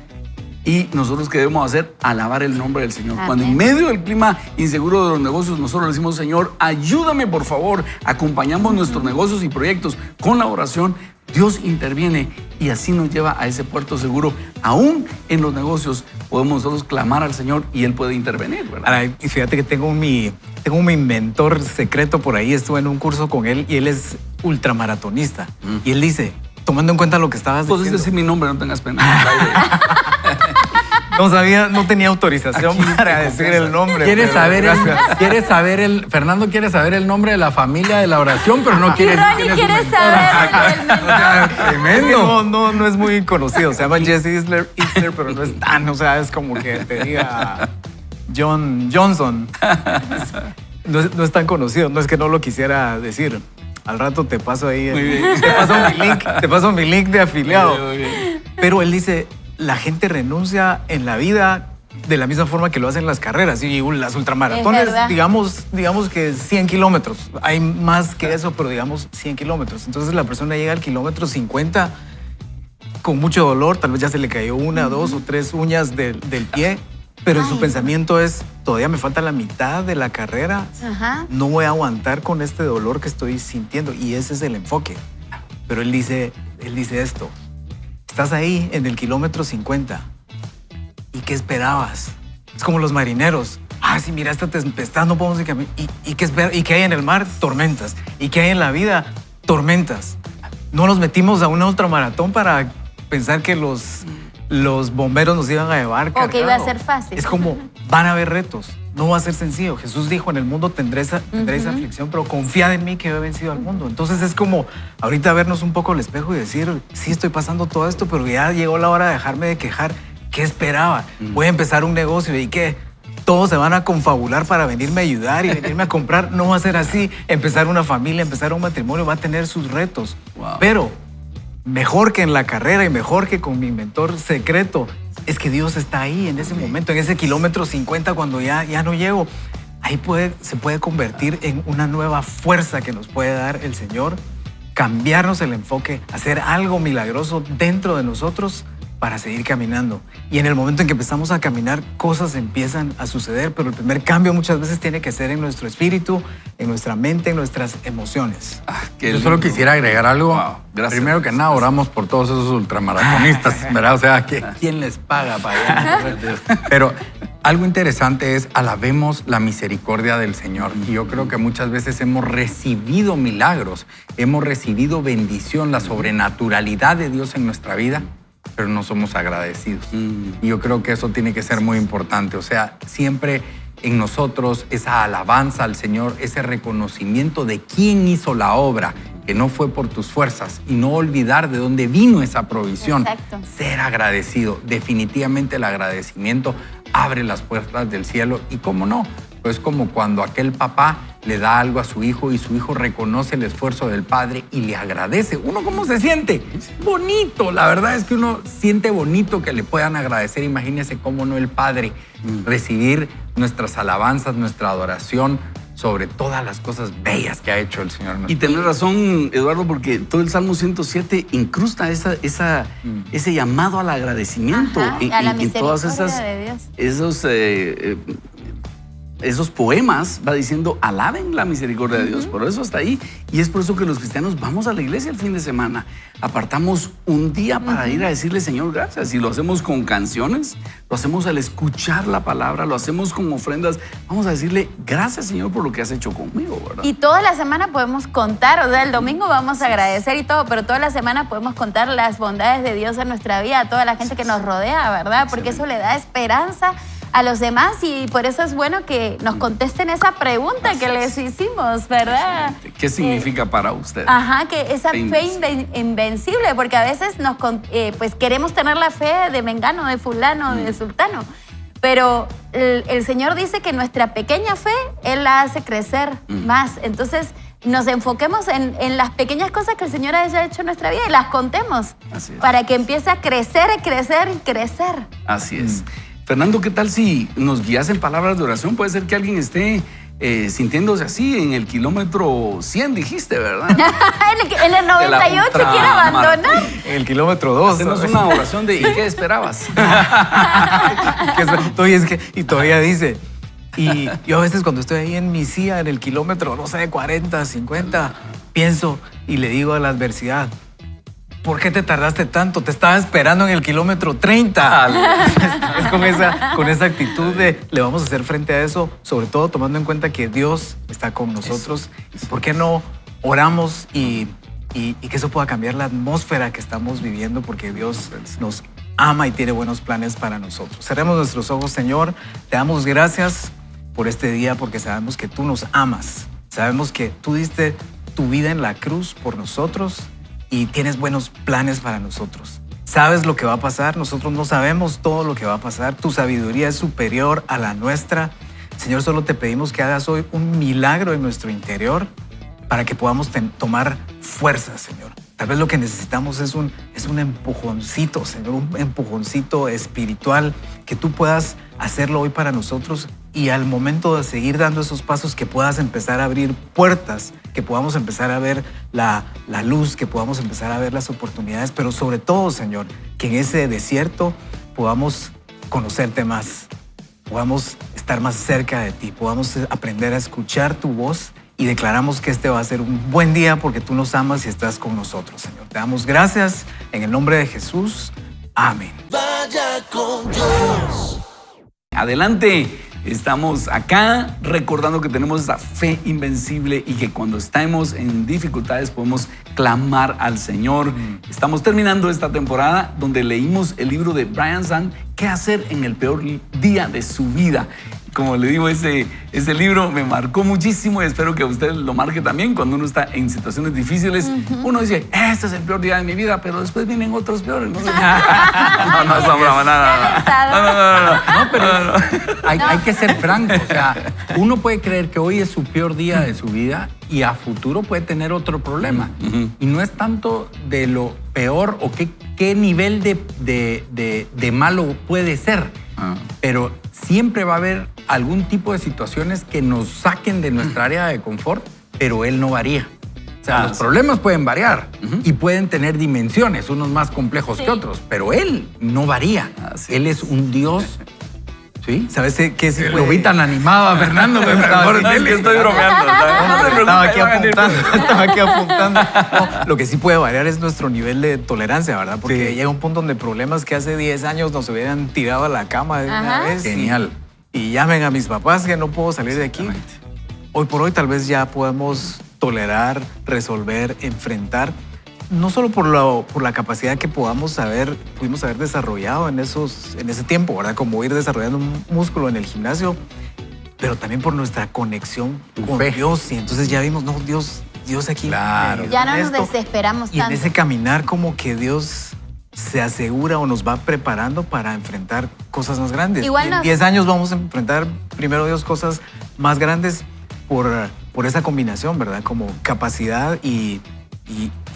Y nosotros, ¿qué debemos hacer? Alabar el nombre del Señor. Amén. Cuando en medio del clima inseguro de los negocios, nosotros le decimos, Señor, ayúdame por favor. Acompañamos nuestros negocios y proyectos con la oración. Dios interviene y así nos lleva a ese puerto seguro. Aún en los negocios podemos nosotros clamar al Señor y Él puede intervenir, ¿verdad? Ahora, y fíjate que tengo mi mentor secreto por ahí. Estuve en un curso con él y él es ultramaratonista. Y él dice, tomando en cuenta lo que estabas Puedes diciendo. decir mi nombre, no tengas pena. No tenía autorización Aquí para te decir confiesa. el nombre. ¿Quieres pero saber gracias. Fernando quiere saber el nombre de la familia de la oración, pero no Y quiere decir Ronnie quién es su quiere mentor. saber el mentor. Tremendo. No es muy conocido. Se llama Jesse Isler, pero no es tan, o sea, es como que te diga John Johnson. No es tan conocido. No es que no lo quisiera decir. Al rato te paso ahí. Muy bien. Te paso mi link de afiliado. Muy bien. Pero él dice, la gente renuncia en la vida de la misma forma que lo hacen las carreras. Y las Es ultramaratones, verdad. digamos que 100 kilómetros. Hay más que eso, pero digamos 100 kilómetros. Entonces la persona llega al kilómetro 50 con mucho dolor. Tal vez ya se le cayó una, dos o tres uñas del pie. Pero en su Ay. pensamiento es, todavía me falta la mitad de la carrera. Ajá. No voy a aguantar con este dolor que estoy sintiendo. Y ese es el enfoque. Pero él dice esto. Estás ahí en el kilómetro 50. ¿Y qué esperabas? Es como los marineros. Ah, sí, mira, esta tempestad, no podemos ir caminar. ¿Y qué espera? ¿Y qué hay en el mar? Tormentas. ¿Y qué hay en la vida? Tormentas. No nos metimos a una ultramaratón para pensar que los bomberos nos iban a llevar O que iba a cargado. ser fácil. Es como, van a haber retos. No va a ser sencillo. Jesús dijo, en el mundo tendréis aflicción, pero confiad en mí que yo he vencido al mundo. Entonces es como ahorita vernos un poco al espejo y decir, sí estoy pasando todo esto, pero ya llegó la hora de dejarme de quejar. ¿Qué esperaba? Voy a empezar un negocio y ¿qué? Todos se van a confabular para venirme a ayudar y venirme a comprar. No va a ser así. Empezar una familia, empezar un matrimonio va a tener sus retos. Wow. Pero mejor que en la carrera y mejor que con mi mentor secreto es que Dios está ahí en ese momento, en ese kilómetro 50 cuando ya no llego. Ahí se puede convertir en una nueva fuerza que nos puede dar el Señor, cambiarnos el enfoque, hacer algo milagroso dentro de nosotros para seguir caminando. Y en el momento en que empezamos a caminar, cosas empiezan a suceder, pero el primer cambio muchas veces tiene que ser en nuestro espíritu, en nuestra mente, en nuestras emociones. Qué Yo solo lindo. quisiera agregar algo. Wow, gracias. Primero que nada, oramos por todos esos ultramaratonistas, ¿verdad? O sea, ¿quién les paga para allá? Pero algo interesante es alabemos la misericordia del Señor. Y yo creo que muchas veces hemos recibido milagros, hemos recibido bendición, la sobrenaturalidad de Dios en nuestra vida, pero no somos agradecidos. Y yo creo que eso tiene que ser muy importante. O sea, siempre en nosotros esa alabanza al Señor, ese reconocimiento de quién hizo la obra, que no fue por tus fuerzas, y no olvidar de dónde vino esa provisión. Exacto. Ser agradecido. Definitivamente el agradecimiento abre las puertas del cielo. Y cómo no, pues como cuando aquel papá le da algo a su hijo y su hijo reconoce el esfuerzo del padre y le agradece. ¿Uno cómo se siente? Bonito. La verdad es que uno siente bonito que le puedan agradecer. Imagínese cómo no el padre recibir nuestras alabanzas, nuestra adoración sobre todas las cosas bellas que ha hecho el Señor. Y tenés razón, Eduardo, porque todo el Salmo 107 incrusta ese llamado al agradecimiento. Ajá, a la misericordia de Dios. Esos poemas va diciendo, alaben la misericordia de Dios. Por eso está ahí. Y es por eso que los cristianos vamos a la iglesia el fin de semana. Apartamos un día para ir a decirle, Señor, gracias. Y lo hacemos con canciones, lo hacemos al escuchar la palabra, lo hacemos con ofrendas. Vamos a decirle, gracias, Señor, por lo que has hecho conmigo, ¿verdad? Y toda la semana podemos contar, o sea, el domingo vamos a agradecer y todo, pero toda la semana podemos contar las bondades de Dios en nuestra vida, a toda la gente que nos rodea, ¿verdad? Porque eso le da esperanza a los demás y por eso es bueno que nos contesten esa pregunta que les hicimos, ¿verdad? ¿Qué significa para usted? Ajá, que esa Fe fe invencible, porque a veces pues queremos tener la fe de Mengano, de fulano, de sultano, pero el Señor dice que nuestra pequeña fe, Él la hace crecer más. Entonces, nos enfoquemos en las pequeñas cosas que el Señor haya hecho en nuestra vida y las contemos Así es. para que empiece a crecer y crecer y crecer. Así es. Fernando, ¿qué tal si nos guías en palabras de oración? Puede ser que alguien esté sintiéndose así en el kilómetro 100, dijiste, ¿verdad? En el 98 quiere abandonar. En el kilómetro 2. Hacernos una oración de ¿y qué esperabas? Y todavía dice, y yo a veces cuando estoy ahí en mi silla, en el kilómetro, no sé, 40, 50, pienso y le digo a la adversidad, ¿por qué te tardaste tanto? Te estaba esperando en el kilómetro 30. Es con esa actitud de le vamos a hacer frente a eso, sobre todo tomando en cuenta que Dios está con nosotros. ¿Por qué no oramos y que eso pueda cambiar la atmósfera que estamos viviendo? Porque Dios nos ama y tiene buenos planes para nosotros. Cerremos nuestros ojos, Señor. Te damos gracias por este día porque sabemos que tú nos amas. Sabemos que tú diste tu vida en la cruz por nosotros y tienes buenos planes para nosotros. Sabes lo que va a pasar, nosotros no sabemos todo lo que va a pasar. Tu sabiduría es superior a la nuestra. Señor, solo te pedimos que hagas hoy un milagro en nuestro interior para que podamos tomar fuerza, Señor. Tal vez lo que necesitamos es un empujoncito, Señor, un empujoncito espiritual, que tú puedas hacerlo hoy para nosotros y al momento de seguir dando esos pasos que puedas empezar a abrir puertas, que podamos empezar a ver la luz, que podamos empezar a ver las oportunidades, pero sobre todo, Señor, que en ese desierto podamos conocerte más, podamos estar más cerca de ti, podamos aprender a escuchar tu voz y declaramos que este va a ser un buen día porque tú nos amas y estás con nosotros, Señor. Te damos gracias en el nombre de Jesús. Amén. Vaya con Dios. Adelante, estamos acá recordando que tenemos esa fe invencible y que cuando estamos en dificultades podemos clamar al Señor. Estamos terminando esta temporada donde leímos el libro de Brian Zahnd, ¿Qué hacer en el peor día de su vida? Como le digo, ese libro me marcó muchísimo y espero que a usted lo marque también. Cuando uno está en situaciones difíciles, uno dice, este es el peor día de mi vida, pero después vienen otros peores. No, no, nada. No, pero hay que ser franco. O sea, uno puede creer que hoy es su peor día de su vida y a futuro puede tener otro problema. Y no es tanto de lo peor o qué nivel de malo puede ser. Pero siempre va a haber algún tipo de situaciones que nos saquen de nuestra área de confort, pero él no varía. O sea, los problemas pueden variar y pueden tener dimensiones, unos más complejos que otros, pero él no varía. Él es un Dios. ¿Sí? ¿Sabes qué? Sí Lo vi tan animado a Fernando. Es que estoy bromeando. Estaba aquí apuntando. No, lo que sí puede variar es nuestro nivel de tolerancia, ¿verdad? Porque llega un punto donde problemas que hace 10 años nos hubieran tirado a la cama de una vez. Genial. Y llamen a mis papás que no puedo salir de aquí. Hoy por hoy tal vez ya podemos tolerar, resolver, enfrentar. No solo por la capacidad que pudimos haber desarrollado en ese tiempo, ¿verdad? Como ir desarrollando un músculo en el gimnasio, pero también por nuestra conexión con Dios. Y entonces ya vimos, no, Dios aquí. Claro. Ya no nos desesperamos tanto. Y en ese caminar como que Dios se asegura o nos va preparando para enfrentar cosas más grandes. Igual en 10 años vamos a enfrentar, primero Dios, cosas más grandes por esa combinación, ¿verdad? Como capacidad y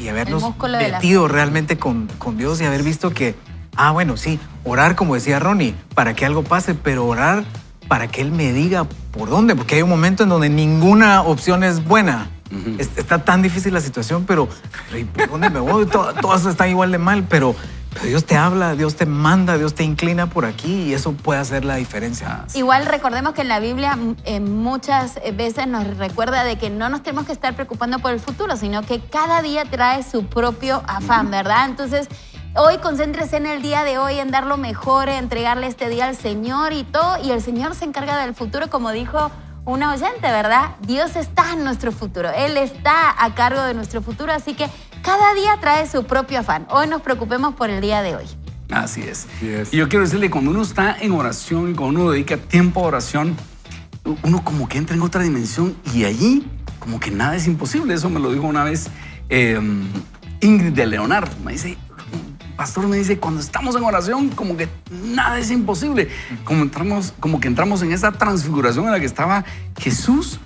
habernos metido realmente con Dios y haber visto que, bueno, sí, orar, como decía Ronnie, para que algo pase, pero orar para que Él me diga por dónde, porque hay un momento en donde ninguna opción es buena. Está tan difícil la situación, pero ¿por dónde me voy? Todas están igual de mal, pero Dios te habla, Dios te manda, Dios te inclina por aquí y eso puede hacer la diferencia. Igual recordemos que en la Biblia muchas veces nos recuerda de que no nos tenemos que estar preocupando por el futuro, sino que cada día trae su propio afán, ¿verdad? Entonces, hoy concéntrese en el día de hoy, en dar lo mejor, en entregarle este día al Señor y todo, y el Señor se encarga del futuro, como dijo una oyente, ¿verdad? Dios está en nuestro futuro, Él está a cargo de nuestro futuro, así que cada día trae su propio afán. Hoy nos preocupemos por el día de hoy. Así es. Y yo quiero decirle, cuando uno está en oración y cuando uno dedica tiempo a oración, uno como que entra en otra dimensión y allí como que nada es imposible. Eso me lo dijo una vez Ingrid de Leonard. Me dice, pastor, cuando estamos en oración como que nada es imposible. Como que entramos en esa transfiguración en la que estaba Jesús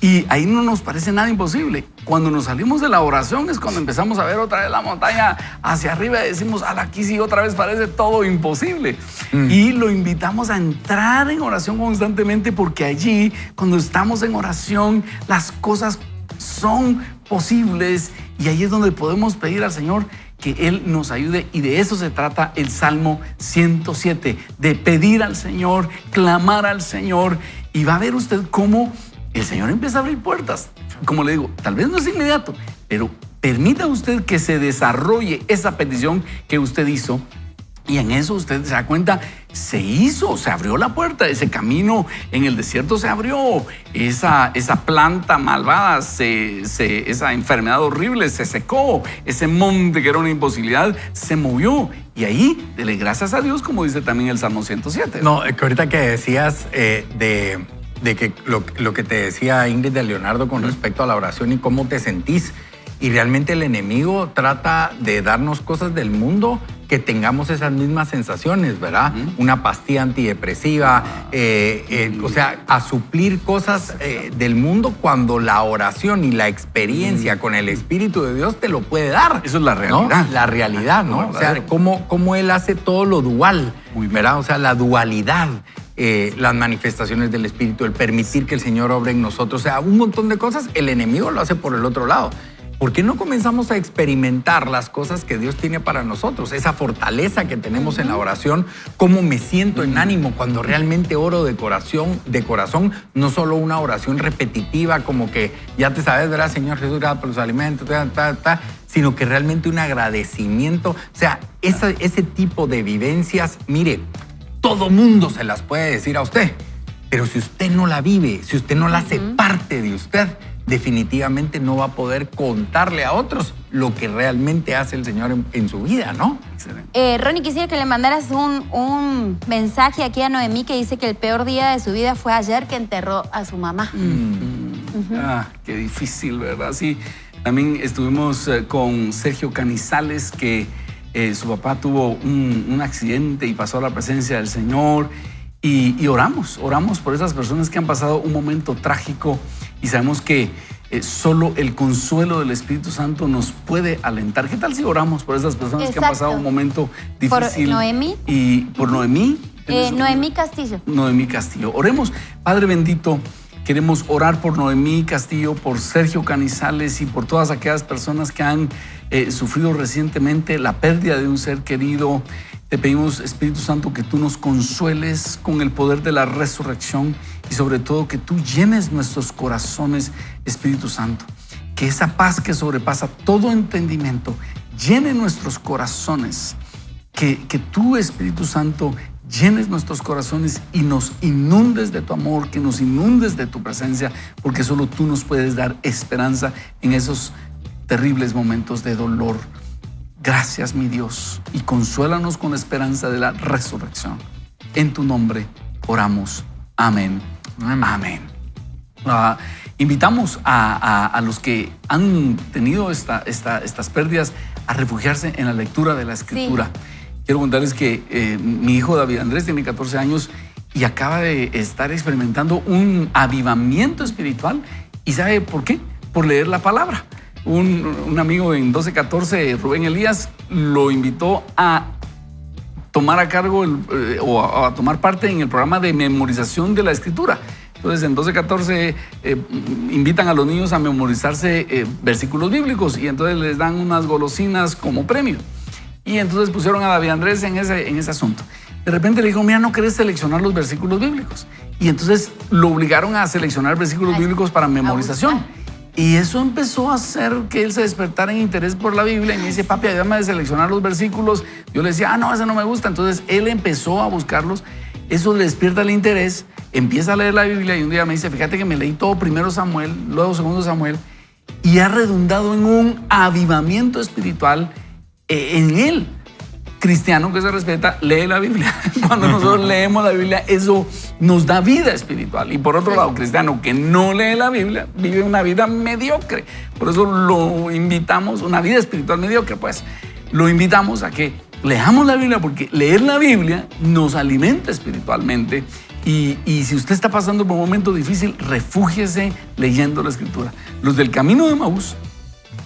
Y ahí no nos parece nada imposible. Cuando nos salimos de la oración es cuando empezamos a ver otra vez la montaña hacia arriba y decimos, aquí sí otra vez parece todo imposible. Y lo invitamos a entrar en oración constantemente, porque allí, cuando estamos en oración, las cosas son posibles, y ahí es donde podemos pedir al Señor que Él nos ayude, y de eso se trata el Salmo 107, de pedir al Señor, clamar al Señor, y va a ver usted cómo el Señor empieza a abrir puertas. Como le digo, tal vez no es inmediato, pero permita usted que se desarrolle esa petición que usted hizo, y en eso usted se da cuenta, se abrió la puerta, ese camino en el desierto se abrió, esa planta malvada, esa enfermedad horrible se secó, ese monte que era una imposibilidad se movió, y ahí dele gracias a Dios, como dice también el Salmo 107. No, que ahorita que decías de que lo que te decía Ingrid de Leonardo con respecto a la oración y cómo te sentís, y realmente el enemigo trata de darnos cosas del mundo que tengamos esas mismas sensaciones, ¿verdad? Una pastilla antidepresiva, o sea, a suplir cosas del mundo, cuando la oración y la experiencia con el Espíritu de Dios te lo puede dar. Eso es la realidad. ¿No? La realidad, ¿no? O sea, cómo Él hace todo lo dual, ¿verdad? O sea, la dualidad. Las manifestaciones del Espíritu, el permitir que el Señor obre en nosotros, o sea, un montón de cosas, el enemigo lo hace por el otro lado. ¿Por qué no comenzamos a experimentar las cosas que Dios tiene para nosotros? Esa fortaleza que tenemos en la oración, cómo me siento en ánimo cuando realmente oro de corazón, no solo una oración repetitiva como que ya te sabes, ¿verdad? Señor Jesús, gracias por los alimentos, sino que realmente un agradecimiento. O sea, ese tipo de vivencias, mire, todo mundo se las puede decir a usted, pero si usted no la vive, si usted no la hace parte de usted, definitivamente no va a poder contarle a otros lo que realmente hace el Señor en su vida, ¿no? Excelente. Ronnie, quisiera que le mandaras un mensaje aquí a Noemí, que dice que el peor día de su vida fue ayer, que enterró a su mamá. Qué difícil, ¿verdad? Sí, también estuvimos con Sergio Canizales, que su papá tuvo un accidente y pasó a la presencia del Señor, y oramos por esas personas que han pasado un momento trágico, y sabemos que solo el consuelo del Espíritu Santo nos puede alentar. ¿Qué tal si oramos por esas personas que han pasado un momento difícil? ¿Por Noemí? Y por Noemí. Noemí Castillo. Noemí Castillo. Oremos. Padre bendito, queremos orar por Noemí Castillo, por Sergio Canizales y por todas aquellas personas que han sufrido recientemente la pérdida de un ser querido. Te pedimos, Espíritu Santo, que tú nos consueles con el poder de la resurrección, y sobre todo que tú llenes nuestros corazones, Espíritu Santo. Que esa paz que sobrepasa todo entendimiento llene nuestros corazones. Que tú, Espíritu Santo, llenes nuestros corazones y nos inundes de tu amor, que nos inundes de tu presencia, porque solo tú nos puedes dar esperanza en esos terribles momentos de dolor. Gracias, mi Dios, y consuélanos con la esperanza de la resurrección. En tu nombre oramos. Amén. Amén. Invitamos a los que han tenido estas pérdidas a refugiarse en la lectura de la Escritura. Sí. Quiero contarles que mi hijo David Andrés tiene 14 años y acaba de estar experimentando un avivamiento espiritual. ¿Y sabe por qué? Por leer la palabra. Un amigo en 1214, Rubén Elías, lo invitó a tomar a cargo o a tomar parte en el programa de memorización de la Escritura. Entonces, en 1214 invitan a los niños a memorizarse versículos bíblicos, y entonces les dan unas golosinas como premio. Y entonces pusieron a David Andrés en ese asunto. De repente le dijo, mira, ¿no querés seleccionar los versículos bíblicos? Y entonces lo obligaron a seleccionar versículos bíblicos para memorización. Y eso empezó a hacer que él se despertara en interés por la Biblia, y me dice, papi, ayúdame a seleccionar los versículos. Yo le decía, no, ese no me gusta. Entonces él empezó a buscarlos. Eso le despierta el interés, empieza a leer la Biblia, y un día me dice, fíjate que me leí todo 1 Samuel, luego 2 Samuel, y ha redundado en un avivamiento espiritual en él. Cristiano que se respeta, lee la Biblia. Cuando nosotros leemos la Biblia, eso nos da vida espiritual. Y por otro lado, cristiano que no lee la Biblia, vive una vida mediocre. Por eso lo invitamos, una vida espiritual mediocre, pues, lo invitamos a que leamos la Biblia, porque leer la Biblia nos alimenta espiritualmente Y si usted está pasando por un momento difícil, refúgiese leyendo la Escritura. Los del camino de Emaús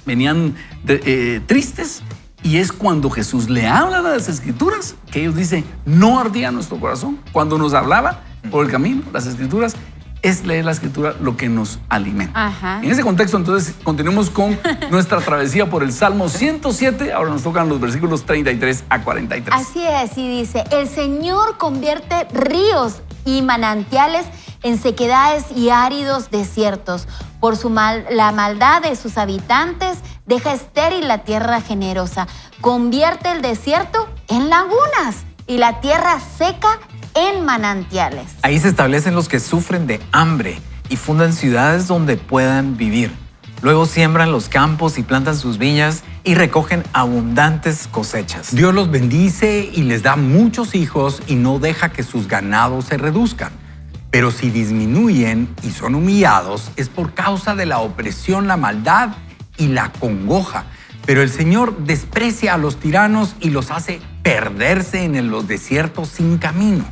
venían tristes, y es cuando Jesús le habla de las Escrituras que ellos dicen, no ardía nuestro corazón. Cuando nos hablaba por el camino, las Escrituras, es leer la Escritura lo que nos alimenta. Ajá. En ese contexto, entonces, continuemos con nuestra travesía por el Salmo 107. Ahora nos tocan los versículos 33 a 43. Así es, y dice, el Señor convierte ríos y manantiales en sequedades y áridos desiertos. Por la maldad de sus habitantes, deja estéril la tierra generosa. Convierte el desierto en lagunas y la tierra seca en manantiales. Ahí se establecen los que sufren de hambre y fundan ciudades donde puedan vivir. Luego siembran los campos y plantan sus viñas y recogen abundantes cosechas. Dios los bendice y les da muchos hijos y no deja que sus ganados se reduzcan. Pero si disminuyen y son humillados, es por causa de la opresión, la maldad y la congoja. Pero el Señor desprecia a los tiranos y los hace perderse en los desiertos sin camino.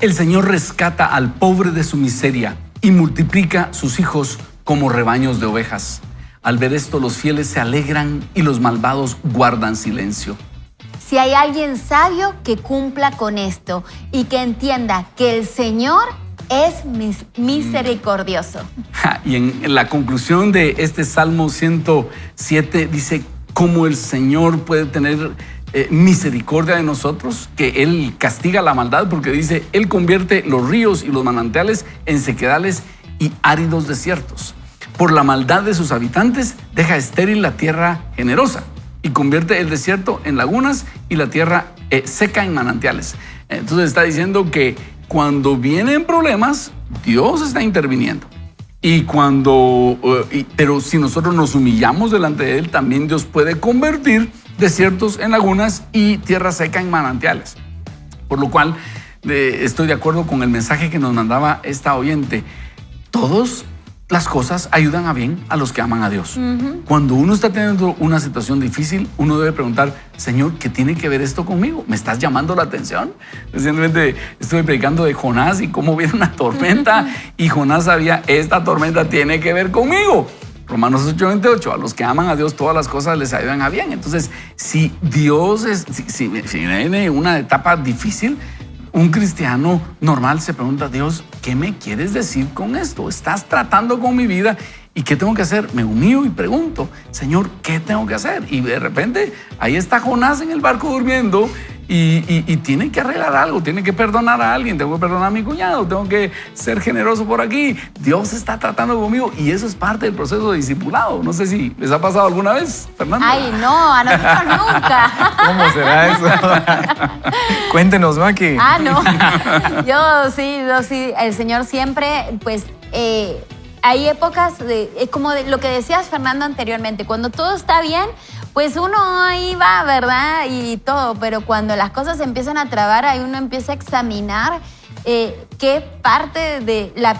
El Señor rescata al pobre de su miseria y multiplica sus hijos como rebaños de ovejas. Al ver esto, los fieles se alegran y los malvados guardan silencio. Si hay alguien sabio, que cumpla con esto y que entienda que el Señor es misericordioso. Y en la conclusión de este Salmo 107 dice cómo el Señor puede tener misericordia de nosotros, que Él castiga la maldad, porque dice, Él convierte los ríos y los manantiales en sequedales y áridos desiertos. Por la maldad de sus habitantes, deja estéril la tierra generosa y convierte el desierto en lagunas y la tierra seca en manantiales. Entonces está diciendo que cuando vienen problemas, Dios está interviniendo. Pero si nosotros nos humillamos delante de Él, también Dios puede convertir desiertos en lagunas y tierra seca en manantiales. Por lo cual, estoy de acuerdo con el mensaje que nos mandaba esta oyente. Todas las cosas ayudan a bien a los que aman a Dios. Cuando uno está teniendo una situación difícil, uno debe preguntar, Señor, ¿qué tiene que ver esto conmigo? ¿Me estás llamando la atención? Recientemente estuve predicando de Jonás y cómo viene una tormenta y Jonás sabía, esta tormenta tiene que ver conmigo. Romanos 8:28, a los que aman a Dios todas las cosas les ayudan a bien. Entonces, si viene una etapa difícil, un cristiano normal se pregunta, Dios, ¿qué me quieres decir con esto? ¿Estás tratando con mi vida? ¿Y qué tengo que hacer? Me humillo y pregunto, Señor, ¿qué tengo que hacer? Y de repente, ahí está Jonás en el barco durmiendo y tiene que arreglar algo, tiene que perdonar a alguien, tengo que perdonar a mi cuñado, tengo que ser generoso por aquí. Dios está tratando conmigo y eso es parte del proceso de discipulado. No sé si les ha pasado alguna vez, Fernando. Ay, no, a nosotros nunca. ¿Cómo será eso? Cuéntenos, Maki. No. Yo sí. El Señor siempre, pues, hay épocas, como de lo que decías, Fernando, anteriormente. Cuando todo está bien, pues uno ahí va, ¿verdad? Y todo. Pero cuando las cosas empiezan a trabar, ahí uno empieza a examinar qué parte de la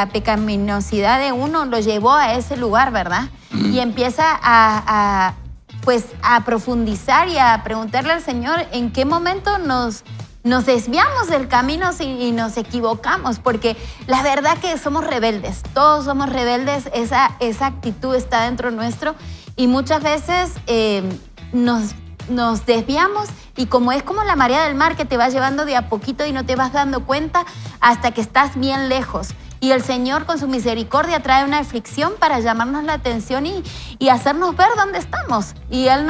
pecaminosidad de uno lo llevó a ese lugar, ¿verdad? Y empieza a profundizar y a preguntarle al Señor en qué momento nos desviamos del camino y nos equivocamos, porque la verdad que somos rebeldes, todos somos rebeldes, esa actitud está dentro nuestro y muchas veces nos desviamos y como la marea del mar que te va llevando de a poquito y no te vas dando cuenta hasta que estás bien lejos. Y el Señor con su misericordia trae una aflicción para llamarnos la atención y hacernos ver dónde estamos. Y Él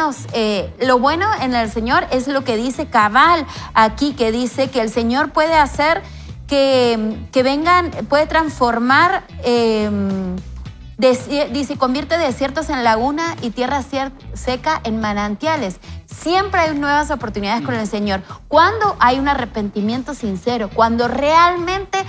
lo bueno en el Señor es lo que dice cabal aquí, que dice que el Señor puede hacer puede transformar, dice, convierte desiertos en laguna y tierra seca en manantiales. Siempre hay nuevas oportunidades con el Señor. Cuando hay un arrepentimiento sincero, cuando realmente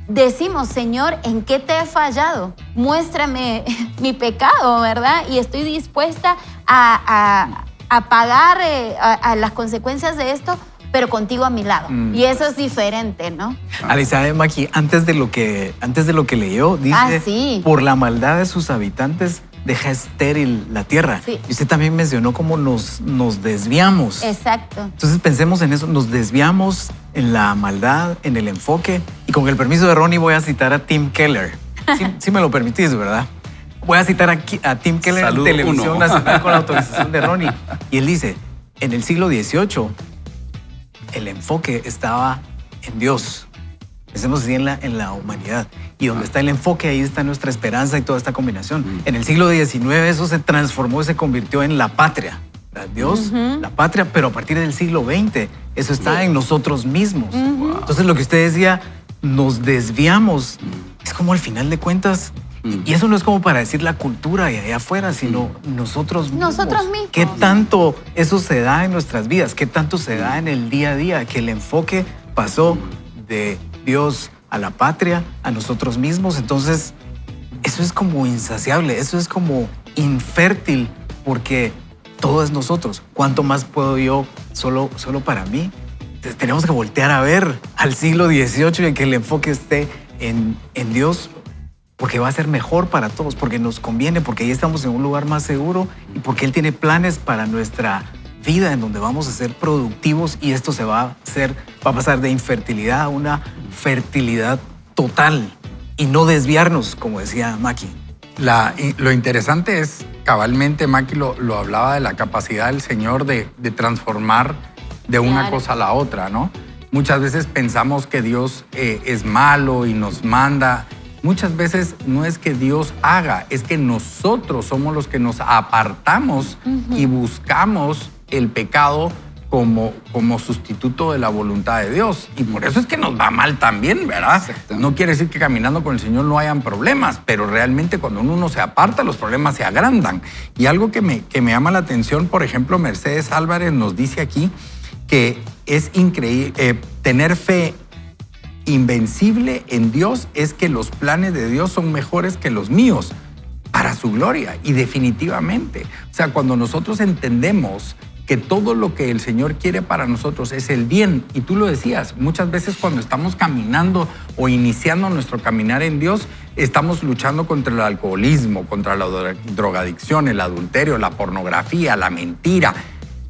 decimos, Señor, ¿en qué te he fallado? Muéstrame mi pecado, ¿verdad? Y estoy dispuesta a pagar a las consecuencias de esto, pero contigo a mi lado. Y eso es diferente, ¿no? Alicia, Maki, antes de lo que leyó, dice, sí. Por la maldad de sus habitantes, deja estéril la tierra. Sí. Y usted también mencionó cómo nos desviamos. Exacto. Entonces pensemos en eso, nos desviamos en la maldad, en el enfoque, Y con el permiso de Ronnie voy a citar a Tim Keller. Sí me lo permitís, ¿verdad? Voy a citar a Tim Keller Salud, en Televisión uno. Nacional con la autorización de Ronnie. Y él dice, en el siglo XVIII, el enfoque estaba en Dios. Pensemos así en la humanidad. Y donde está el enfoque, ahí está nuestra esperanza y toda esta combinación. En el siglo XIX eso se transformó y se convirtió en la patria. Dios, la patria, pero a partir del siglo XX eso está en nosotros mismos. Entonces lo que usted decía, nos desviamos. Es como al final de cuentas, y eso no es como para decir la cultura y allá afuera, sino nosotros mismos. Nosotros mismos. ¿Qué tanto eso se da en nuestras vidas? ¿Qué tanto se da en el día a día? Que el enfoque pasó de Dios a la patria, a nosotros mismos. Entonces, eso es como insaciable, eso es como infértil, porque todo es nosotros. ¿Cuánto más puedo yo solo para mí? Entonces, tenemos que voltear a ver al siglo XVIII en que el enfoque esté en Dios, porque va a ser mejor para todos, porque nos conviene, porque ahí estamos en un lugar más seguro y porque Él tiene planes para nuestra vida en donde vamos a ser productivos y esto va a pasar de infertilidad a una fertilidad total y no desviarnos, como decía Maki. Lo interesante es, cabalmente, Maki lo hablaba de la capacidad del Señor de transformar de una Claro. cosa a la otra, ¿no? Muchas veces pensamos que Dios es malo y nos manda. Muchas veces no es que Dios haga, es que nosotros somos los que nos apartamos y buscamos el pecado como sustituto de la voluntad de Dios. Y por eso es que nos va mal también, ¿verdad? Exactamente. No quiere decir que caminando con el Señor no hayan problemas, pero realmente cuando uno se aparta, los problemas se agrandan. Y algo que me llama la atención, por ejemplo, Mercedes Álvarez nos dice aquí que es increíble, tener fe invencible en Dios es que los planes de Dios son mejores que los míos para su gloria. Y definitivamente, o sea, cuando nosotros entendemos que todo lo que el Señor quiere para nosotros es el bien, y tú lo decías, muchas veces cuando estamos caminando o iniciando nuestro caminar en Dios, estamos luchando contra el alcoholismo, contra la drogadicción, el adulterio, la pornografía, la mentira.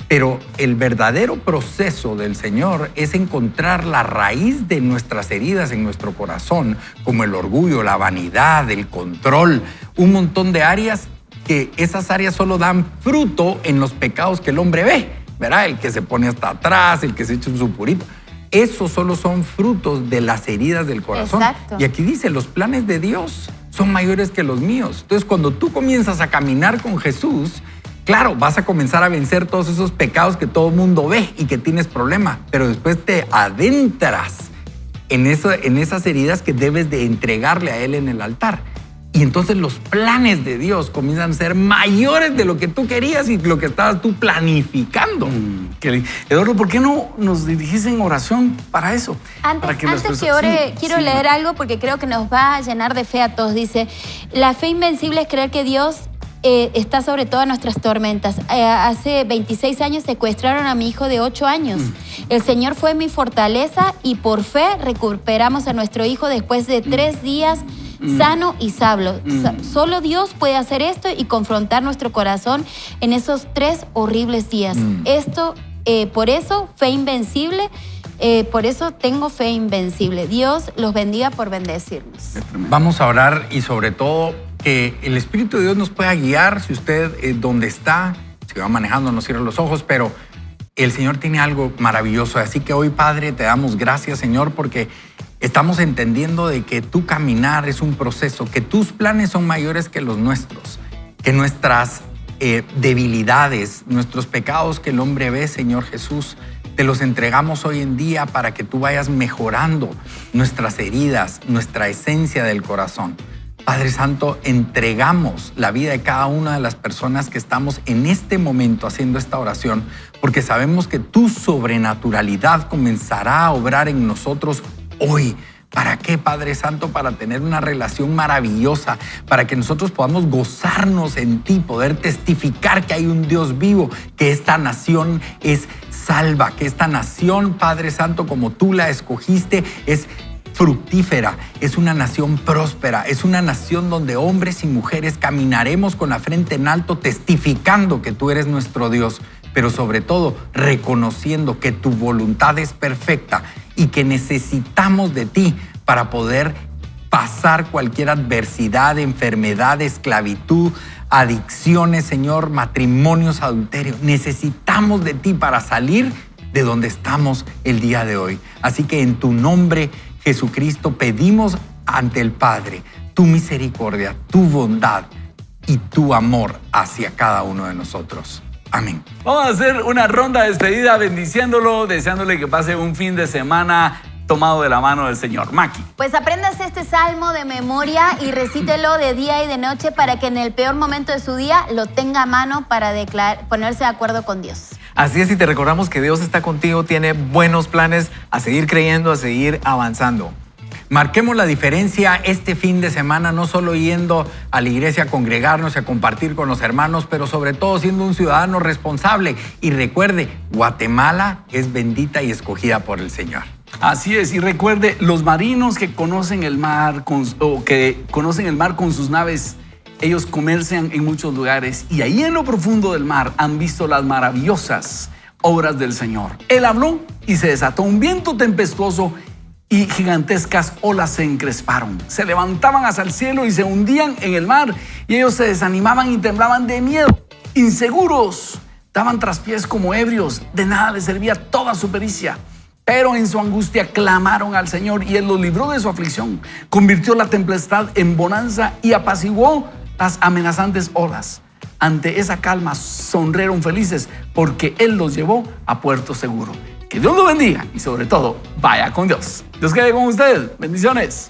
Pero el verdadero proceso del Señor es encontrar la raíz de nuestras heridas en nuestro corazón, como el orgullo, la vanidad, el control, un montón de áreas que esas áreas solo dan fruto en los pecados que el hombre ve, ¿verdad? El que se pone hasta atrás, el que se echa un supurito. Esos solo son frutos de las heridas del corazón. Exacto. Y aquí dice, los planes de Dios son mayores que los míos. Entonces, cuando tú comienzas a caminar con Jesús, claro, vas a comenzar a vencer todos esos pecados que todo el mundo ve y que tienes problema, pero después te adentras en esas heridas que debes de entregarle a Él en el altar. Y entonces los planes de Dios comienzan a ser mayores de lo que tú querías y lo que estabas tú planificando. Eduardo, ¿por qué no nos dirigís en oración para eso? Para Antes nuestros- que ore, Sí, quiero sí. leer algo porque creo que nos va a llenar de fe a todos. Dice, la fe invencible es creer que Dios está sobre todas nuestras tormentas. Hace 26 años secuestraron a mi hijo de 8 años. El Señor fue mi fortaleza y por fe recuperamos a nuestro hijo después de 3 días sano y sabio. Solo Dios puede hacer esto y confrontar nuestro corazón en esos 3 horribles días. Por eso, fe invencible. Por eso tengo fe invencible. Dios los bendiga por bendecirnos. Vamos a orar y sobre todo que el Espíritu de Dios nos pueda guiar. Si usted donde está, si va manejando, no cierre los ojos, pero el Señor tiene algo maravilloso. Así que hoy, Padre, te damos gracias, Señor, porque estamos entendiendo de que tu caminar es un proceso, que tus planes son mayores que los nuestros, que nuestras debilidades, nuestros pecados que el hombre ve, Señor Jesús, te los entregamos hoy en día para que tú vayas mejorando nuestras heridas, nuestra esencia del corazón. Padre Santo, entregamos la vida de cada una de las personas que estamos en este momento haciendo esta oración, porque sabemos que tu sobrenaturalidad comenzará a obrar en nosotros hoy. ¿Para qué, Padre Santo? Para tener una relación maravillosa, para que nosotros podamos gozarnos en ti, poder testificar que hay un Dios vivo, que esta nación es salva, que esta nación, Padre Santo, como tú la escogiste, es fructífera, es una nación próspera, es una nación donde hombres y mujeres caminaremos con la frente en alto testificando que tú eres nuestro Dios, pero sobre todo reconociendo que tu voluntad es perfecta y que necesitamos de ti para poder pasar cualquier adversidad, enfermedad, esclavitud, adicciones, Señor, matrimonios, adulterio. Necesitamos de ti para salir de donde estamos el día de hoy. Así que en tu nombre, Jesucristo, pedimos ante el Padre tu misericordia, tu bondad y tu amor hacia cada uno de nosotros. Amén. Vamos a hacer una ronda de despedida bendiciéndolo, deseándole que pase un fin de semana tomado de la mano del Señor. Maki. Pues apréndase este salmo de memoria y recítelo de día y de noche para que en el peor momento de su día lo tenga a mano para ponerse de acuerdo con Dios. Así es, y te recordamos que Dios está contigo, tiene buenos planes, a seguir creyendo, a seguir avanzando. Marquemos la diferencia este fin de semana, no solo yendo a la iglesia a congregarnos y a compartir con los hermanos, pero sobre todo siendo un ciudadano responsable. Y recuerde, Guatemala es bendita y escogida por el Señor. Así es, y recuerde, los marinos que conocen el mar con sus naves, ellos comercian en muchos lugares y ahí en lo profundo del mar han visto las maravillosas obras del Señor. Él habló y se desató un viento tempestuoso y gigantescas olas se encresparon. Se levantaban hacia el cielo y se hundían en el mar y ellos se desanimaban y temblaban de miedo, inseguros, daban traspiés como ebrios, de nada les servía toda su pericia. Pero en su angustia clamaron al Señor y Él los libró de su aflicción. Convirtió la tempestad en bonanza y apaciguó las amenazantes olas. Ante esa calma sonrieron felices porque Él los llevó a puerto seguro. Que Dios los bendiga y sobre todo, vaya con Dios. Dios quede con ustedes. Bendiciones.